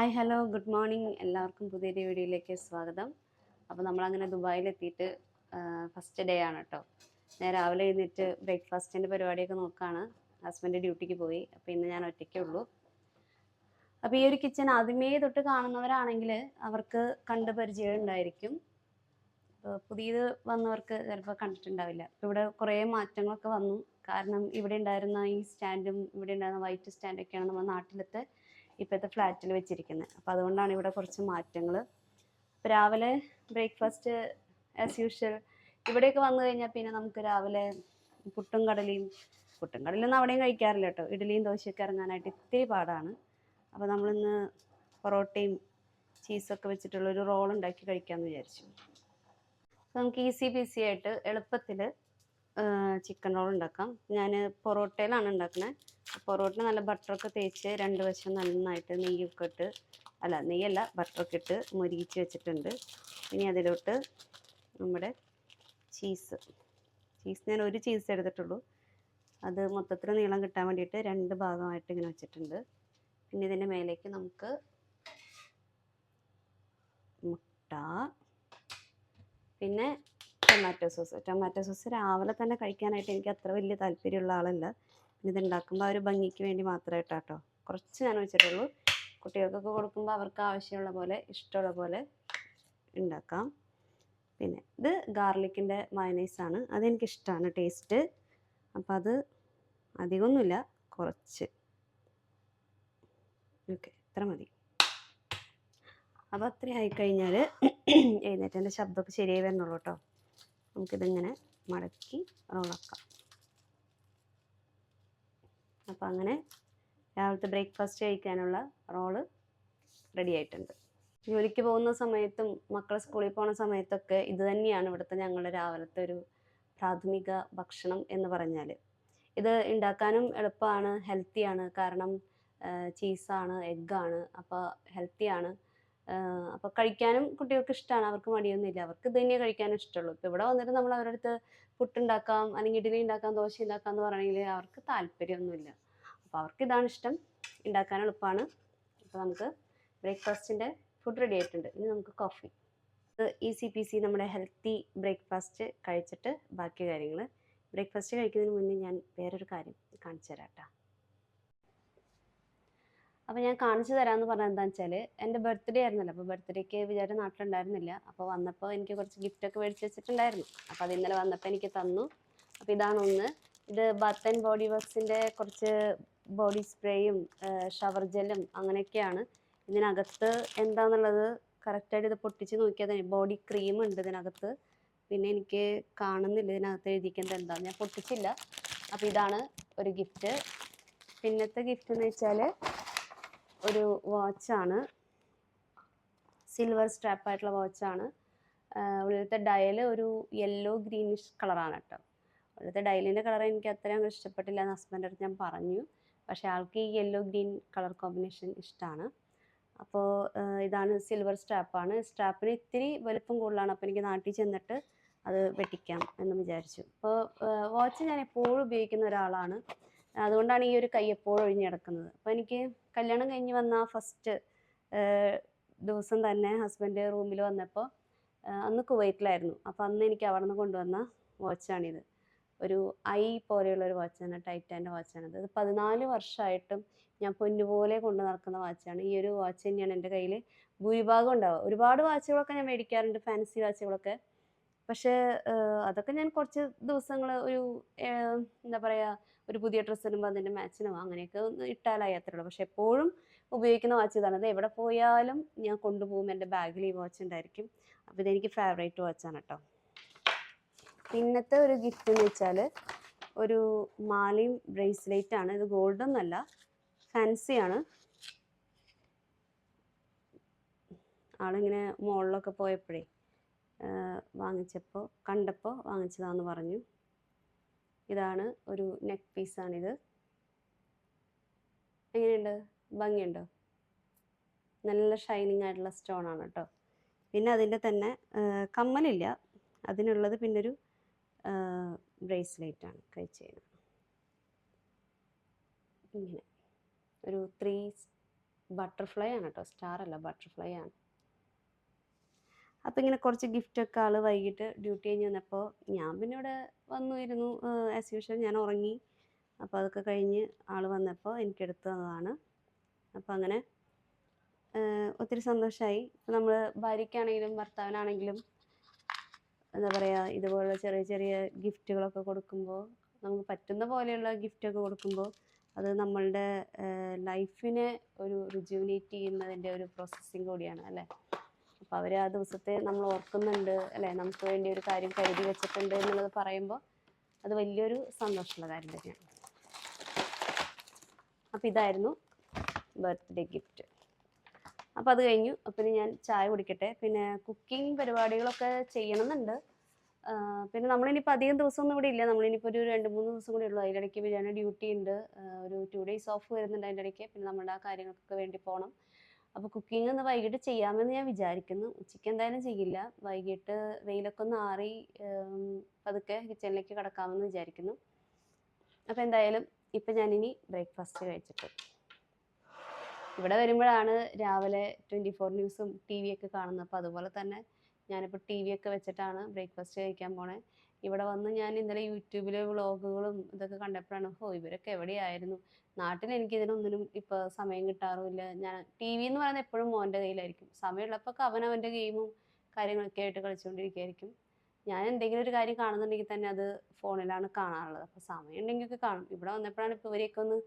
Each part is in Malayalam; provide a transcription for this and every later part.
ഹായ് ഹലോ ഗുഡ് മോർണിംഗ് എല്ലാവർക്കും പുതിയൊരു വീഡിയോയിലേക്ക് സ്വാഗതം. അപ്പോൾ നമ്മളങ്ങനെ ദുബായിലെത്തിയിട്ട് ഫസ്റ്റ് ഡേ ആണ് കേട്ടോ. ഞാൻ രാവിലെ എഴുന്നേറ്റ് ബ്രേക്ക്ഫാസ്റ്റിൻ്റെ പരിപാടിയൊക്കെ നോക്കുകയാണ്. ഹസ്ബൻഡ് ഡ്യൂട്ടിക്ക് പോയി. അപ്പോൾ ഇന്ന് ഞാൻ ഒറ്റയ്ക്കേ ഉള്ളൂ. അപ്പോൾ ഈ ഒരു കിച്ചൺ ആദ്യമേ തൊട്ട് കാണുന്നവരാണെങ്കിൽ അവർക്ക് കണ്ട് പരിചയം ഉണ്ടായിരിക്കും. പുതിയത് വന്നവർക്ക് ചിലപ്പോൾ കണ്ടിട്ടുണ്ടാവില്ല. ഇപ്പോൾ ഇവിടെ കുറേ മാറ്റങ്ങളൊക്കെ വന്നു. കാരണം ഇവിടെ ഉണ്ടായിരുന്ന ഈ സ്റ്റാൻഡും ഇവിടെ ഉണ്ടായിരുന്ന വൈറ്റ് സ്റ്റാൻഡൊക്കെയാണ് നമ്മുടെ നാട്ടിലത്തെ ഇപ്പോഴത്തെ ഫ്ലാറ്റിൽ വെച്ചിരിക്കുന്നത്. അപ്പോൾ അതുകൊണ്ടാണ് ഇവിടെ കുറച്ച് മാറ്റങ്ങൾ. ഇപ്പോൾ രാവിലെ ബ്രേക്ക്ഫാസ്റ്റ് ആസ് യൂഷ്വൽ ഇവിടെയൊക്കെ വന്നു കഴിഞ്ഞാൽ പിന്നെ നമുക്ക് രാവിലെ പുട്ടും കടലയൊന്നും അവിടെയും കഴിക്കാറില്ല കേട്ടോ. ഇഡ്ഡലിയും ദോശയൊക്കെ ഇറങ്ങാനായിട്ട് ഇത്തിരി പാടാണ്. അപ്പോൾ നമ്മളിന്ന് പൊറോട്ടയും ചീസൊക്കെ വെച്ചിട്ടുള്ളൊരു റോൾ ഉണ്ടാക്കി കഴിക്കാമെന്ന് വിചാരിച്ചു. നമുക്ക് ഈസി പീസി ആയിട്ട് എളുപ്പത്തിൽ ചിക്കൻ റോൾ ഉണ്ടാക്കാം. ഞാൻ പൊറോട്ടയിലാണ് ഉണ്ടാക്കുന്നത്. പൊറോട്ട നല്ല ബട്ടറൊക്കെ തേച്ച് രണ്ട് വശം നന്നായിട്ട് നെയ്യൊക്കെ ഇട്ട് നെയ്യല്ല ബട്ടറൊക്കെ ഇട്ട് മൊരിയിച്ച് വെച്ചിട്ടുണ്ട്. ഇനി അതിലോട്ട് നമ്മുടെ ചീസ് ഞാൻ ഒരു ചീസ് എടുത്തിട്ടുള്ളൂ. അത് മൊത്തത്തിൽ നീളം കിട്ടാൻ വേണ്ടിയിട്ട് രണ്ട് ഭാഗമായിട്ട് ഇങ്ങനെ വെച്ചിട്ടുണ്ട്. പിന്നെ ഇതിൻ്റെ മേലേക്ക് നമുക്ക് മുട്ട, പിന്നെ ടൊമാറ്റോ സോസ് രാവിലെ തന്നെ കഴിക്കാനായിട്ട് എനിക്ക് അത്ര വലിയ താല്പര്യമുള്ള ആളല്ല. പിന്നെ ഇത് ഉണ്ടാക്കുമ്പോൾ ഒരു ഭംഗിക്ക് വേണ്ടി മാത്രമായിട്ടാട്ടോ കുറച്ച് ഞാൻ വെച്ചിട്ടുള്ളൂ. കുട്ടികൾക്കൊക്കെ കൊടുക്കുമ്പോൾ അവർക്ക് ആവശ്യമുള്ള പോലെ ഇഷ്ടമുള്ള പോലെ ഉണ്ടാക്കാം. പിന്നെ ഇത് ഗാർലിക്കിൻ്റെ മയണൈസാണ്. അതെനിക്കിഷ്ടമാണ് ടേസ്റ്റ്. അപ്പോൾ അത് അധികമൊന്നുമില്ല, കുറച്ച്. ഓക്കെ, ഇത്ര മതി. അപ്പോൾ അത്രയും ആയിക്കഴിഞ്ഞാൽ എഴുന്നേറ്റ് എൻ്റെ ശബ്ദമൊക്കെ ശരിയായി വരണുള്ളൂ കേട്ടോ. നമുക്കിതിങ്ങനെ മടക്കി റോളാക്കാം. അപ്പോൾ അങ്ങനെ രാവിലത്തെ ബ്രേക്ക്ഫാസ്റ്റ് കഴിക്കാനുള്ള റോള് റെഡി ആയിട്ടുണ്ട്. ജോലിക്ക് പോകുന്ന സമയത്തും മക്കൾ സ്കൂളിൽ പോകുന്ന സമയത്തൊക്കെ ഇത് തന്നെയാണ് ഇവിടുത്തെ ഞങ്ങളുടെ രാവിലത്തെ ഒരു പ്രാഥമിക ഭക്ഷണം എന്ന് പറഞ്ഞാൽ. ഇത് ഉണ്ടാക്കാനും എളുപ്പമാണ്, ഹെൽത്തിയാണ്. കാരണം ചീസാണ്, എഗ്ഗാണ്, അപ്പോൾ ഹെൽത്തിയാണ്. അപ്പോൾ കഴിക്കാനും കുട്ടികൾക്ക് ഇഷ്ടമാണ്. അവർക്ക് മടിയൊന്നുമില്ല. അവർക്ക് ഇത് തന്നെ കഴിക്കാനും ഇഷ്ടമുള്ളൂ. ഇപ്പോൾ ഇവിടെ വന്നിട്ട് നമ്മൾ അവരുടെ അടുത്ത് പുട്ടുണ്ടാക്കാം, അല്ലെങ്കിൽ ഇഡ്ഡലി ഉണ്ടാക്കാം, ദോശ ഉണ്ടാക്കാം എന്ന് പറയണമെങ്കിൽ അവർക്ക് താല്പര്യമൊന്നുമില്ല. അപ്പോൾ അവർക്ക് ഇതാണ് ഇഷ്ടം, ഉണ്ടാക്കാൻ എളുപ്പമാണ്. അപ്പോൾ നമുക്ക് ബ്രേക്ക്ഫാസ്റ്റിൻ്റെ ഫുഡ് റെഡി ആയിട്ടുണ്ട്. ഇനി നമുക്ക് കോഫി. ഇത് ഈസി പീസി നമ്മുടെ ഹെൽത്തി ബ്രേക്ക്ഫാസ്റ്റ് കഴിച്ചിട്ട് ബാക്കി കാര്യങ്ങൾ. ബ്രേക്ക്ഫാസ്റ്റ് കഴിക്കുന്നതിന് മുന്നേ ഞാൻ വേറൊരു കാര്യം കാണിച്ചു തരാം കേട്ടോ. അപ്പോൾ ഞാൻ കാണിച്ചു തരാമെന്ന് പറഞ്ഞത് എന്താണെന്ന് വെച്ചാൽ എൻ്റെ ബർത്ത്ഡേ ആയിരുന്നല്ലോ. അപ്പോൾ ബർത്ത്ഡേക്ക് വിചാരം നാട്ടിലുണ്ടായിരുന്നില്ല. അപ്പോൾ വന്നപ്പോൾ എനിക്ക് കുറച്ച് ഗിഫ്റ്റൊക്കെ മേടിച്ച് വെച്ചിട്ടുണ്ടായിരുന്നു. അപ്പോൾ അത് ഇന്നലെ വന്നപ്പോൾ എനിക്ക് തന്നു. അപ്പോൾ ഇതാണ് ഒന്ന്. ഇത് ബാത്ത് ആൻഡ് ബോഡി വർക്സിൻ്റെ കുറച്ച് ബോഡി സ്പ്രേയും ഷവർ ജെല്ലും അങ്ങനെയൊക്കെയാണ്. ഇതിനകത്ത് എന്താണെന്നുള്ളത് കറക്റ്റായിട്ട് ഇത് പൊട്ടിച്ച് നോക്കിയാൽ തന്നെ ബോഡി ക്രീം ഉണ്ട് ഇതിനകത്ത്. പിന്നെ എനിക്ക് കാണുന്നില്ല ഇതിനകത്ത് എഴുതിക്കുന്നത് എന്താണെന്ന്. ഞാൻ പൊട്ടിച്ചില്ല. അപ്പോൾ ഇതാണ് ഒരു ഗിഫ്റ്റ്. പിന്നത്തെ ഗിഫ്റ്റ് എന്ന് വെച്ചാൽ ഒരു വാച്ചാണ്. സിൽവർ സ്ട്രാപ്പായിട്ടുള്ള വാച്ചാണ്. ഉള്ളിലത്തെ ഡയൽ ഒരു യെല്ലോ ഗ്രീനിഷ് കളറാണ് കേട്ടോ. ഉള്ളിലത്തെ ഡയലിൻ്റെ കളർ എനിക്ക് അത്രയും ഇഷ്ടപ്പെട്ടില്ല എന്ന് ഹസ്ബൻഡ് അടുത്ത് ഞാൻ പറഞ്ഞു. പക്ഷേ ആൾക്ക് ഈ യെല്ലോ ഗ്രീൻ കളർ കോമ്പിനേഷൻ ഇഷ്ടമാണ്. അപ്പോൾ ഇതാണ് സിൽവർ സ്ട്രാപ്പാണ്. സ്ട്രാപ്പിന് ഇത്തിരി വലുപ്പം കൂടുതലാണ്. അപ്പോൾ എനിക്ക് നാട്ടിൽ ചെന്നിട്ട് അത് വെട്ടിക്കാം എന്ന് വിചാരിച്ചു. അപ്പോൾ വാച്ച് ഞാൻ എപ്പോഴും ഉപയോഗിക്കുന്ന ഒരാളാണ്. അതുകൊണ്ടാണ് ഈ ഒരു കൈ എപ്പോഴും ഒഴിഞ്ഞ് കിടക്കുന്നത്. അപ്പോൾ എനിക്ക് കല്യാണം കഴിഞ്ഞ് വന്ന ഫസ്റ്റ് ദിവസം തന്നെ ഹസ്ബൻഡ് റൂമിൽ വന്നപ്പോൾ അന്ന് കുവൈറ്റിലായിരുന്നു. അപ്പോൾ അന്ന് എനിക്ക് അവിടെ നിന്ന് കൊണ്ടുവന്ന വാച്ചാണിത്. ഒരു പോലെയുള്ളൊരു വാച്ചാണ്, ടൈറ്റാൻ്റെ വാച്ചാണിത്. ഇത് 14 വർഷമായിട്ടും ഞാൻ പൊന്നുപോലെ കൊണ്ട് നടക്കുന്ന വാച്ചാണ്. ഈ ഒരു വാച്ച് തന്നെയാണ് എൻ്റെ കയ്യിൽ ഭൂരിഭാഗം ഉണ്ടാവുക. ഒരുപാട് വാച്ചുകളൊക്കെ ഞാൻ മേടിക്കാറുണ്ട്, ഫാൻസി വാച്ചുകളൊക്കെ. പക്ഷേ അതൊക്കെ ഞാൻ കുറച്ച് ദിവസങ്ങൾ ഒരു എന്താ പറയുക, ഒരു പുതിയ ഡ്രസ്സ് ഇടുമ്പോൾ അതിൻ്റെ മാച്ചിനോ അങ്ങനെയൊക്കെ ഒന്ന് ഇട്ടാലായി അത്രേ ഉള്ളൂ. പക്ഷെ എപ്പോഴും ഉപയോഗിക്കുന്ന വാച്ച് ഇതാണ്. അത് എവിടെ പോയാലും ഞാൻ കൊണ്ടുപോകും, എൻ്റെ ബാഗിൽ ഈ വാച്ച് ഉണ്ടായിരിക്കും. അപ്പോൾ ഇതെനിക്ക് ഫേവറേറ്റ് വാച്ചാണ് കേട്ടോ. പിന്നത്തെ ഒരു ഗിഫ്റ്റ് എന്ന് വെച്ചാൽ ഒരു മാലയും ബ്രേസ്ലെറ്റാണ്. ഇത് ഗോൾഡൊന്നുമല്ല, ഫാൻസിയാണ്. ആളിങ്ങനെ മോളിലൊക്കെ പോയപ്പോഴേ കണ്ടപ്പോൾ വാങ്ങിച്ചതാണെന്ന് പറഞ്ഞു. ഇതാണ് ഒരു നെക്ക് പീസാണിത്. എങ്ങനെയുണ്ട്, ഭംഗിയുണ്ടോ? നല്ല ഷൈനിങ് ആയിട്ടുള്ള സ്റ്റോൺ ആണ് കേട്ടോ. പിന്നെ അതിൻ്റെ തന്നെ കമ്മലില്ല, അതിനുള്ളത് പിന്നൊരു ബ്രേസ്ലെറ്റാണ്, കൈ ചെയിൻ. ഇങ്ങനെ ഒരു 3 ബട്ടർഫ്ലൈ ആണ് കേട്ടോ, സ്റ്റാർ അല്ല, ബട്ടർഫ്ലൈ ആണ്. അപ്പോൾ ഇങ്ങനെ കുറച്ച് ഗിഫ്റ്റൊക്കെ ആൾ വൈകിട്ട് ഡ്യൂട്ടി കഴിഞ്ഞ് വന്നപ്പോൾ ഞാൻ പിന്നെ ഇവിടെ വന്നു ഇരുന്നു. ആസ് യൂഷ്വൽ ഞാൻ ഉറങ്ങി. അപ്പോൾ അതൊക്കെ കഴിഞ്ഞ് ആൾ വന്നപ്പോൾ എനിക്കെടുത്ത് തന്നതാണ്. അപ്പോൾ അങ്ങനെ ഒത്തിരി സന്തോഷമായി. ഇപ്പോൾ നമ്മൾ ഭാര്യയ്ക്കാണെങ്കിലും ഭർത്താവിനാണെങ്കിലും എന്താ പറയുക, ഇതുപോലുള്ള ചെറിയ ചെറിയ ഗിഫ്റ്റുകളൊക്കെ കൊടുക്കുമ്പോൾ, നമുക്ക് പറ്റുന്ന പോലെയുള്ള ഗിഫ്റ്റൊക്കെ കൊടുക്കുമ്പോൾ അത് നമ്മളുടെ ലൈഫിനെ ഒരു റിജുവിനേറ്റ് ചെയ്യുന്നതിൻ്റെ ഒരു പ്രോസസ്സിങ് കൂടിയാണ് അല്ലേ. അപ്പോൾ അവർ ആ ദിവസത്തെ നമ്മൾ ഓർക്കുന്നുണ്ട് അല്ലേ, നമുക്ക് വേണ്ടി ഒരു കാര്യം കരുതി വെച്ചിട്ടുണ്ട് എന്നുള്ളത് പറയുമ്പോൾ അത് വലിയൊരു സന്തോഷമുള്ള കാര്യം തന്നെയാണ്. അപ്പോൾ ഇതായിരുന്നു ബർത്ത്ഡേ ഗിഫ്റ്റ്. അപ്പോൾ അത് കഴിഞ്ഞു. അപ്പോൾ ഞാൻ ചായ കുടിക്കട്ടെ. പിന്നെ കുക്കിംഗ് പരിപാടികളൊക്കെ ചെയ്യണമെന്നുണ്ട്. പിന്നെ നമ്മളിനിപ്പോൾ അധികം ദിവസമൊന്നും ഇവിടെ ഇല്ല. നമ്മളിനിപ്പോൾ ഒരു 2-3 ദിവസം കൂടി ഉള്ളൂ. അതിനിടയ്ക്ക് ബിരിയാണി ഡ്യൂട്ടി ഉണ്ട്. ഒരു 2 days ഓഫ് വരുന്നുണ്ട് അതിൻ്റെ ഇടയ്ക്ക്. പിന്നെ നമ്മുടെ ആ കാര്യങ്ങൾക്കൊക്കെ വേണ്ടി പോകണം. അപ്പോൾ കുക്കിംഗ് ഒന്ന് വൈകിട്ട് ചെയ്യാമെന്ന് ഞാൻ വിചാരിക്കുന്നു. ഉച്ചയ്ക്ക് എന്തായാലും ചെയ്യില്ല. വൈകിട്ട് വെയിലൊക്കെ ഒന്ന് ആറി പതുക്കെ കിച്ചണിലേക്ക് കടക്കാമെന്ന് വിചാരിക്കുന്നു. അപ്പോൾ എന്തായാലും ഇപ്പം ഞാനിനി ബ്രേക്ക്ഫാസ്റ്റ് കഴിച്ചിട്ട് ഇവിടെ വരുമ്പോഴാണ് രാവിലെ 24 ന്യൂസും ടി വിയൊക്കെ കാണുന്നത്. അപ്പോൾ അതുപോലെ തന്നെ ഞാനിപ്പോൾ ടി വിയൊക്കെ വെച്ചിട്ടാണ് ബ്രേക്ക്ഫാസ്റ്റ് കഴിക്കാൻ പോണേ. ഇവിടെ വന്ന് ഞാൻ ഇന്നലെ യൂട്യൂബിലെ വ്ളോഗുകളും ഇതൊക്കെ കണ്ടപ്പോഴാണ് ഇവരൊക്കെ എവിടെയായിരുന്നു. നാട്ടിൽ എനിക്കിതിനൊന്നിനും ഇപ്പോൾ സമയം കിട്ടാറുമില്ല. ഞാൻ ടി വി എന്ന് പറയുന്നത് എപ്പോഴും മോൻ്റെ കയ്യിലായിരിക്കും. സമയമുള്ളപ്പോൾ അവനവൻ്റെ ഗെയിമും കാര്യങ്ങളൊക്കെ ആയിട്ട് കളിച്ചുകൊണ്ടിരിക്കുകയായിരിക്കും. ഞാൻ എന്തെങ്കിലും ഒരു കാര്യം കാണുന്നുണ്ടെങ്കിൽ തന്നെ അത് ഫോണിലാണ് കാണാറുള്ളത്. അപ്പോൾ സമയം ഉണ്ടെങ്കിലൊക്കെ കാണും. ഇവിടെ വന്നപ്പോഴാണ് ഇപ്പോൾ ഇവരെയൊക്കെ ഒന്ന്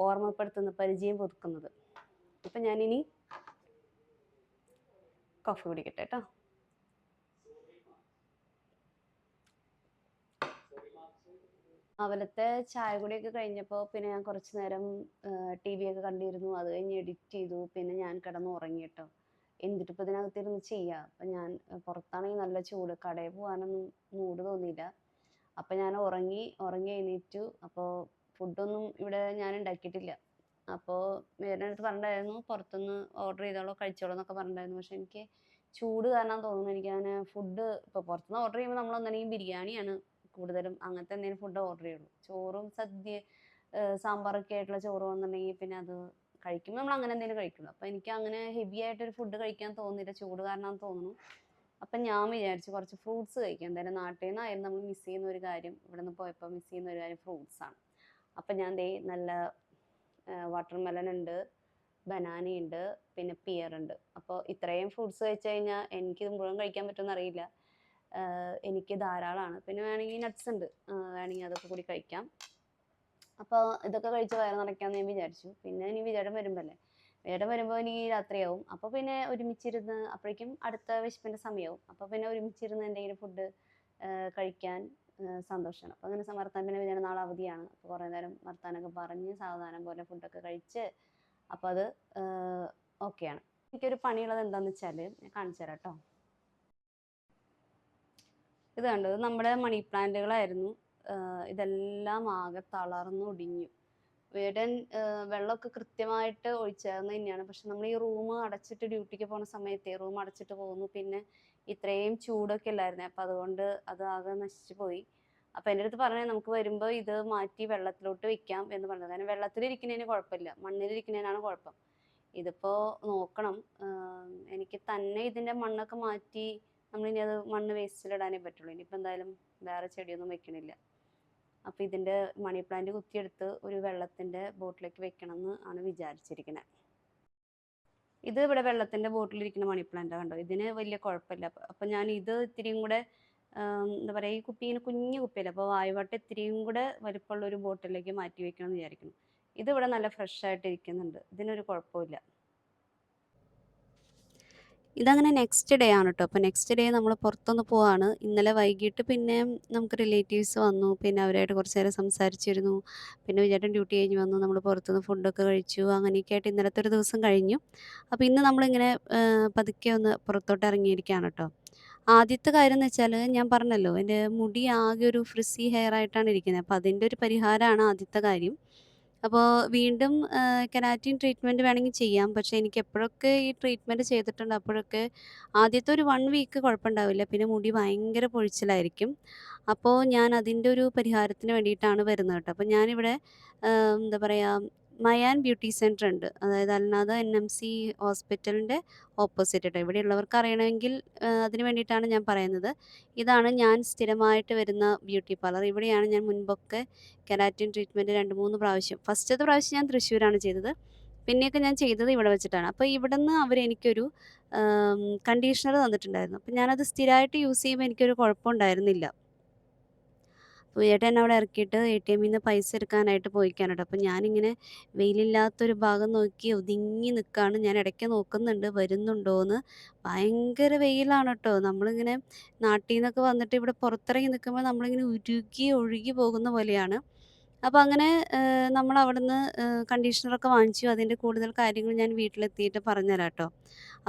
ഓർമ്മപ്പെടുത്തുന്നത്, പരിചയം പുതുക്കുന്നത്. അപ്പം ഞാനിനി കോഫി കുടിക്കട്ടെ കേട്ടോ. അവലത്തെ ചായ കുടിയൊക്കെ കഴിഞ്ഞപ്പോൾ പിന്നെ ഞാൻ കുറച്ച് നേരം ടി വി ഒക്കെ കണ്ടിരുന്നു. അത് കഴിഞ്ഞ് എഡിറ്റ് ചെയ്തു. പിന്നെ ഞാൻ കിടന്ന് ഉറങ്ങി കേട്ടോ. എന്നിട്ടിപ്പോൾ ഇതിനകത്തിരുന്ന് ചെയ്യാം. അപ്പം ഞാൻ പുറത്താണെങ്കിൽ നല്ല ചൂട്, കടയിൽ പോകാനൊന്നും മൂഡ് തോന്നിയില്ല. അപ്പം ഞാൻ ഉറങ്ങി എഴുന്നേറ്റു. അപ്പോൾ ഫുഡൊന്നും ഇവിടെ ഞാൻ ഉണ്ടാക്കിയിട്ടില്ല. അപ്പോൾ വേറെ അടുത്ത് പറഞ്ഞിട്ടുണ്ടായിരുന്നു പുറത്തുനിന്ന് ഓർഡർ ചെയ്തോളൂ കഴിച്ചോളൂ എന്നൊക്കെ പറഞ്ഞിട്ടുണ്ടായിരുന്നു. പക്ഷെ എനിക്ക് ചൂട് കാരണം തോന്നുന്നു എനിക്കങ്ങനെ ഫുഡ് ഇപ്പോൾ പുറത്തുനിന്ന് ഓർഡർ ചെയ്യുമ്പോൾ നമ്മളൊന്നല്ലെങ്കിൽ ബിരിയാണിയാണ് കൂടുതലും അങ്ങനത്തെ എന്തെങ്കിലും ഫുഡ് ഓർഡർ ചെയ്യുള്ളൂ. ചോറും സദ്യ സാമ്പാറൊക്കെ ആയിട്ടുള്ള ചോറ് വന്നിട്ടുണ്ടെങ്കിൽ പിന്നെ അത് കഴിക്കുമ്പോൾ നമ്മൾ അങ്ങനെ എന്തെങ്കിലും കഴിക്കുള്ളൂ. അപ്പോൾ എനിക്ക് അങ്ങനെ ഹെവി ആയിട്ടൊരു ഫുഡ് കഴിക്കാൻ തോന്നുന്നില്ല, ചൂട് കാരണം തോന്നുന്നു. അപ്പം ഞാൻ വിചാരിച്ചു കുറച്ച് ഫ്രൂട്ട്സ് കഴിക്കാം. എന്തായാലും നാട്ടിൽ നിന്നായാലും നമ്മൾ മിസ് ചെയ്യുന്ന ഒരു കാര്യം, ഇവിടെ നിന്ന് പോയപ്പോൾ മിസ് ചെയ്യുന്ന ഒരു കാര്യം ഫ്രൂട്ട്സാണ്. അപ്പം ഞാൻ നല്ല വാട്ടർ മെലൺ ഉണ്ട്, ബനാനയുണ്ട്, പിന്നെ പിയർ ഉണ്ട്. അപ്പോൾ ഇത്രയും ഫ്രൂട്ട്സ് കഴിച്ചു കഴിഞ്ഞാൽ എനിക്കിത് മുഴുവൻ കഴിക്കാൻ പറ്റുമെന്ന് അറിയില്ല. എനിക്ക് ധാരാളമാണ്. പിന്നെ വേണമെങ്കിൽ നട്ട്സ് ഉണ്ട്, വേണമെങ്കിൽ അതൊക്കെ കൂടി കഴിക്കാം. അപ്പോൾ ഇതൊക്കെ കഴിച്ച് വയറ് നിറയ്ക്കാമെന്ന് ഞാൻ വിചാരിച്ചു. പിന്നെ ഇനി വിചാരം വരുമ്പോഴല്ലേ, വിചാരം വരുമ്പോൾ എനിക്ക് രാത്രിയാവും. അപ്പോൾ പിന്നെ ഒരുമിച്ചിരുന്ന് അപ്പോഴേക്കും അടുത്ത വിശപ്പിൻ്റെ സമയമാവും. അപ്പോൾ പിന്നെ ഒരുമിച്ചിരുന്ന് എന്തെങ്കിലും ഫുഡ് കഴിക്കാൻ സന്തോഷമാണ്. അപ്പോൾ അങ്ങനെ വർത്താനം, പിന്നെ വിചാരം നാളെ അവധിയാണ്. അപ്പോൾ കുറേ നേരം വർത്താനമൊക്കെ പറഞ്ഞ് സാവധാനം പോലെ ഫുഡൊക്കെ കഴിച്ച് അപ്പോൾ അത് ഓക്കെയാണ്. എനിക്കൊരു പണിയുള്ളത് എന്താണെന്ന് വെച്ചാൽ ഞാൻ കാണിച്ചു തരാം കേട്ടോ. ഇത് കണ്ടോ, ഇത് നമ്മുടെ മണി പ്ലാന്റുകളായിരുന്നു. ഇതെല്ലാം ആകെ തളർന്നൊടിഞ്ഞു. വീടൻ വെള്ളമൊക്കെ കൃത്യമായിട്ട് ഒഴിച്ചേർന്ന് തന്നെയാണ്. പക്ഷെ നമ്മൾ ഈ റൂം അടച്ചിട്ട് ഡ്യൂട്ടിക്ക് പോകുന്ന സമയത്ത് റൂം അടച്ചിട്ട് പോകുന്നു. പിന്നെ ഇത്രയും ചൂടൊക്കെ അല്ലായിരുന്നേ, അപ്പം അതുകൊണ്ട് അത് ആകെ നശിച്ചു പോയി. അപ്പം എൻ്റെ അടുത്ത് പറഞ്ഞത് നമുക്ക് വരുമ്പോൾ ഇത് മാറ്റി വെള്ളത്തിലോട്ട് വെക്കാം എന്ന് പറഞ്ഞത്. കാരണം വെള്ളത്തിലിരിക്കുന്നതിന് കുഴപ്പമില്ല, മണ്ണിലിരിക്കുന്നതിനാണ് കുഴപ്പം. ഇതിപ്പോൾ നോക്കണം, എനിക്ക് തന്നെ ഇതിൻ്റെ മണ്ണൊക്കെ മാറ്റി നമ്മളിനി അത് മണ്ണ് വേസ്റ്റിലിടാനേ പറ്റുള്ളൂ. ഇനിയിപ്പോൾ എന്തായാലും വേറെ ചെടിയൊന്നും വെക്കണില്ല. അപ്പോൾ ഇതിൻ്റെ മണി പ്ലാന്റ് കുത്തിയെടുത്ത് ഒരു വെള്ളത്തിൻ്റെ ബോട്ടിലേക്ക് വെക്കണം എന്ന് ആണ് വിചാരിച്ചിരിക്കുന്നത്. ഇത് ഇവിടെ വെള്ളത്തിൻ്റെ ബോട്ടിലിരിക്കുന്ന മണി പ്ലാന്റ് കണ്ടോ, ഇതിന് വലിയ കുഴപ്പമില്ല. അപ്പം ഞാൻ ഇത് ഇത്തിരിയും കൂടെ എന്താ പറയുക, ഈ കുപ്പി ഇങ്ങനെ കുഞ്ഞു കുപ്പിയല്ല, അപ്പോൾ വായുവട്ടം ഇത്തിരിയും കൂടെ വലിപ്പമുള്ള ഒരു ബോട്ടിലേക്ക് മാറ്റി വെക്കണം എന്ന് വിചാരിക്കുന്നു. ഇതിവിടെ നല്ല ഫ്രഷ് ആയിട്ട് ഇരിക്കുന്നുണ്ട്, ഇതിനൊരു കുഴപ്പമില്ല. ഇതങ്ങനെ നെക്സ്റ്റ് ഡേ ആണ് കേട്ടോ. അപ്പോൾ നെക്സ്റ്റ് ഡേ നമ്മൾ പുറത്തൊന്ന് പോവാണ്. ഇന്നലെ വൈകിട്ട് പിന്നെ നമുക്ക് റിലേറ്റീവ്സ് വന്നു. പിന്നെ അവരായിട്ട് കുറച്ച് നേരം സംസാരിച്ചിരുന്നു. പിന്നെ വിചാരൻ ഡ്യൂട്ടി കഴിഞ്ഞ് വന്നു. നമ്മൾ പുറത്തുനിന്ന് ഫുഡൊക്കെ കഴിച്ചു. അങ്ങനെയൊക്കെ ആയിട്ട് ഇന്നലത്തെ ഒരു ദിവസം കഴിഞ്ഞു. അപ്പോൾ ഇന്ന് നമ്മളിങ്ങനെ പതുക്കെ ഒന്ന് പുറത്തോട്ട് ഇറങ്ങിയിരിക്കുകയാണ് കേട്ടോ. ആദ്യത്തെ കാര്യം എന്ന് വെച്ചാൽ ഞാൻ പറഞ്ഞല്ലോ, എൻ്റെ മുടി ആകെ ഒരു ഫ്രിസി ഹെയർ ആയിട്ടാണ് ഇരിക്കുന്നത്. അപ്പോൾ അതിൻ്റെ ഒരു പരിഹാരമാണ് ആദ്യത്തെ കാര്യം. അപ്പോൾ വീണ്ടും കെരാറ്റിൻ ട്രീറ്റ്മെൻറ്റ് വേണമെങ്കിൽ ചെയ്യാം. പക്ഷേ എനിക്ക് എപ്പോഴൊക്കെ ഈ ട്രീറ്റ്മെൻറ്റ് ചെയ്തിട്ടുണ്ട് അപ്പോഴൊക്കെ ആദ്യത്തെ ഒരു 1 വീക്ക് കുഴപ്പമുണ്ടാവില്ല. പിന്നെ മുടി ഭയങ്കര പൊഴിച്ചിലായിരിക്കും. അപ്പോൾ ഞാൻ അതിൻ്റെ ഒരു പരിഹാരത്തിന് വേണ്ടിയിട്ടാണ് വരുന്നത് കേട്ടോ. അപ്പോൾ ഞാനിവിടെ എന്താ പറയുക, മയാൻ ബ്യൂട്ടി സെൻറ്റർ ഉണ്ട്. അതായത് അൽനാദ NMC ഹോസ്പിറ്റലിൻ്റെ ഓപ്പോസിറ്റ് ട്ടോ. ഇവിടെയുള്ളവർക്ക് അറിയണമെങ്കിൽ അതിന് വേണ്ടിയിട്ടാണ് ഞാൻ പറയുന്നത്. ഇതാണ് ഞാൻ സ്ഥിരമായിട്ട് വരുന്ന ബ്യൂട്ടി പാർലർ. ഇവിടെയാണ് ഞാൻ മുൻപൊക്കെ കെരാറ്റിൻ ട്രീറ്റ്മെൻറ്റ് 2, 3 പ്രാവശ്യം, ഫസ്റ്റത്തെ പ്രാവശ്യം ഞാൻ തൃശ്ശൂരാണ് ചെയ്തത്. പിന്നെയൊക്കെ ഞാൻ ചെയ്തത് ഇവിടെ വെച്ചിട്ടാണ്. അപ്പോൾ ഇവിടുന്ന് അവരെനിക്കൊരു കണ്ടീഷണർ തന്നിട്ടുണ്ടായിരുന്നു. അപ്പോൾ ഞാനത് സ്ഥിരമായിട്ട് യൂസ് ചെയ്യുമ്പോൾ എനിക്കൊരു കുഴപ്പമുണ്ടായിരുന്നില്ല. അപ്പോൾ ചേട്ടൻ എന്നെ അവിടെ ഇറക്കിയിട്ട് ATMൽ നിന്ന് പൈസ എടുക്കാനായിട്ട് പോയിക്കാണ് ട്ടോ. അപ്പോൾ ഞാനിങ്ങനെ വെയിലില്ലാത്തൊരു ഭാഗം നോക്കി ഒതുങ്ങി നിൽക്കാണ്. ഞാൻ ഇടയ്ക്ക് നോക്കുന്നുണ്ട് വരുന്നുണ്ടോയെന്ന്. ഭയങ്കര വെയിലാണ് ട്ടോ. നമ്മളിങ്ങനെ നാട്ടിൽ നിന്നൊക്കെ വന്നിട്ട് ഇവിടെ പുറത്തിറങ്ങി നിൽക്കുമ്പോൾ നമ്മളിങ്ങനെ ഉരുകി ഒഴുകി പോകുന്ന പോലെയാണ്. അപ്പോൾ അങ്ങനെ നമ്മളവിടുന്ന് കണ്ടീഷണറൊക്കെ വാങ്ങിച്ചു. അതിൻ്റെ കൂടുതൽ കാര്യങ്ങൾ ഞാൻ വീട്ടിലെത്തിയിട്ട് പറഞ്ഞുതരാം ട്ടോ.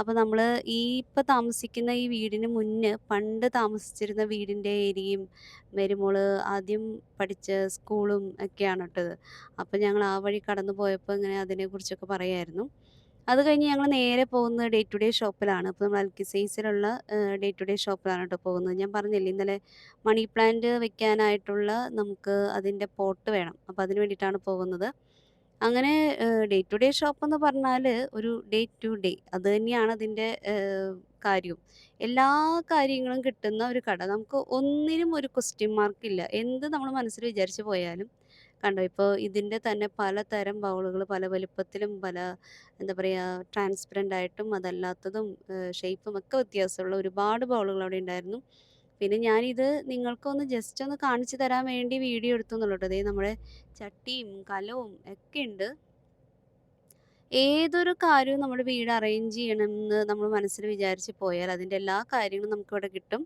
അപ്പോൾ നമ്മൾ ഇപ്പോൾ താമസിക്കുന്ന ഈ വീടിന് മുന്നേ പണ്ട് താമസിച്ചിരുന്ന വീടിൻ്റെ ഏരിയയും മരുമോള് ആദ്യം പഠിച്ച സ്കൂളും ഒക്കെയാണ് ട്ടോ ഇത്. അപ്പോൾ ഞങ്ങൾ ആ വഴി കടന്നു പോയപ്പോൾ ഇങ്ങനെ അതിനെക്കുറിച്ചൊക്കെ പറയായിരുന്നു. അത് കഴിഞ്ഞ് ഞങ്ങൾ നേരെ പോകുന്നത് ഡേ ടു ഡേ ഷോപ്പിലാണ്. അപ്പോൾ നമ്മൾ അൽക്കിസൈസിലുള്ള ഡേ ടു ഡേ ഷോപ്പിലാണ് ട്ടോ പോകുന്നത്. ഞാൻ പറഞ്ഞില്ലേ ഇന്നലെ മണി പ്ലാന്റ് വെക്കാനായിട്ടുള്ള നമുക്ക് അതിൻ്റെ പോട്ട് വേണം. അപ്പോൾ അതിന് വേണ്ടിയിട്ടാണ് പോകുന്നത്. അങ്ങനെ ഡേ ടു ഡേ ഷോപ്പെന്ന് പറഞ്ഞാൽ ഒരു ഡേ ടു ഡേ അത് തന്നെയാണ് അതിൻ്റെ കാര്യവും. എല്ലാ കാര്യങ്ങളും കിട്ടുന്ന ഒരു കട. നമുക്ക് ഒന്നിനും ഒരു ക്വസ്റ്റ്യൻ മാർക്കില്ല. എന്ത് നമ്മൾ മനസ്സിൽ വിചാരിച്ച് പോയാലും കണ്ടോ ഇപ്പോൾ ഇതിൻ്റെ തന്നെ പലതരം ബൗളുകൾ പല വലിപ്പത്തിലും പല എന്താ പറയുക ട്രാൻസ്പെറൻ്റ് ആയിട്ടും അതല്ലാത്തതും ഷേപ്പും ഒക്കെ വ്യത്യാസമുള്ള ഒരുപാട് ബൗളുകൾ അവിടെ ഉണ്ടായിരുന്നു. പിന്നെ ഞാനിത് നിങ്ങൾക്കൊന്ന് ജസ്റ്റ് ഒന്ന് കാണിച്ചു തരാൻ വേണ്ടി വീഡിയോ എടുത്തു എന്നുള്ളൂ ട്ടോ. ദേ നമ്മുടെ ചട്ടിയും കലവും ഒക്കെ ഉണ്ട്. ഏതൊരു കാര്യവും നമ്മുടെ വീട് അറേഞ്ച് ചെയ്യണമെന്ന് നമ്മൾ മനസ്സിൽ വിചാരിച്ച് പോയാൽ അതിൻ്റെ എല്ലാ കാര്യങ്ങളും നമുക്കിവിടെ കിട്ടും.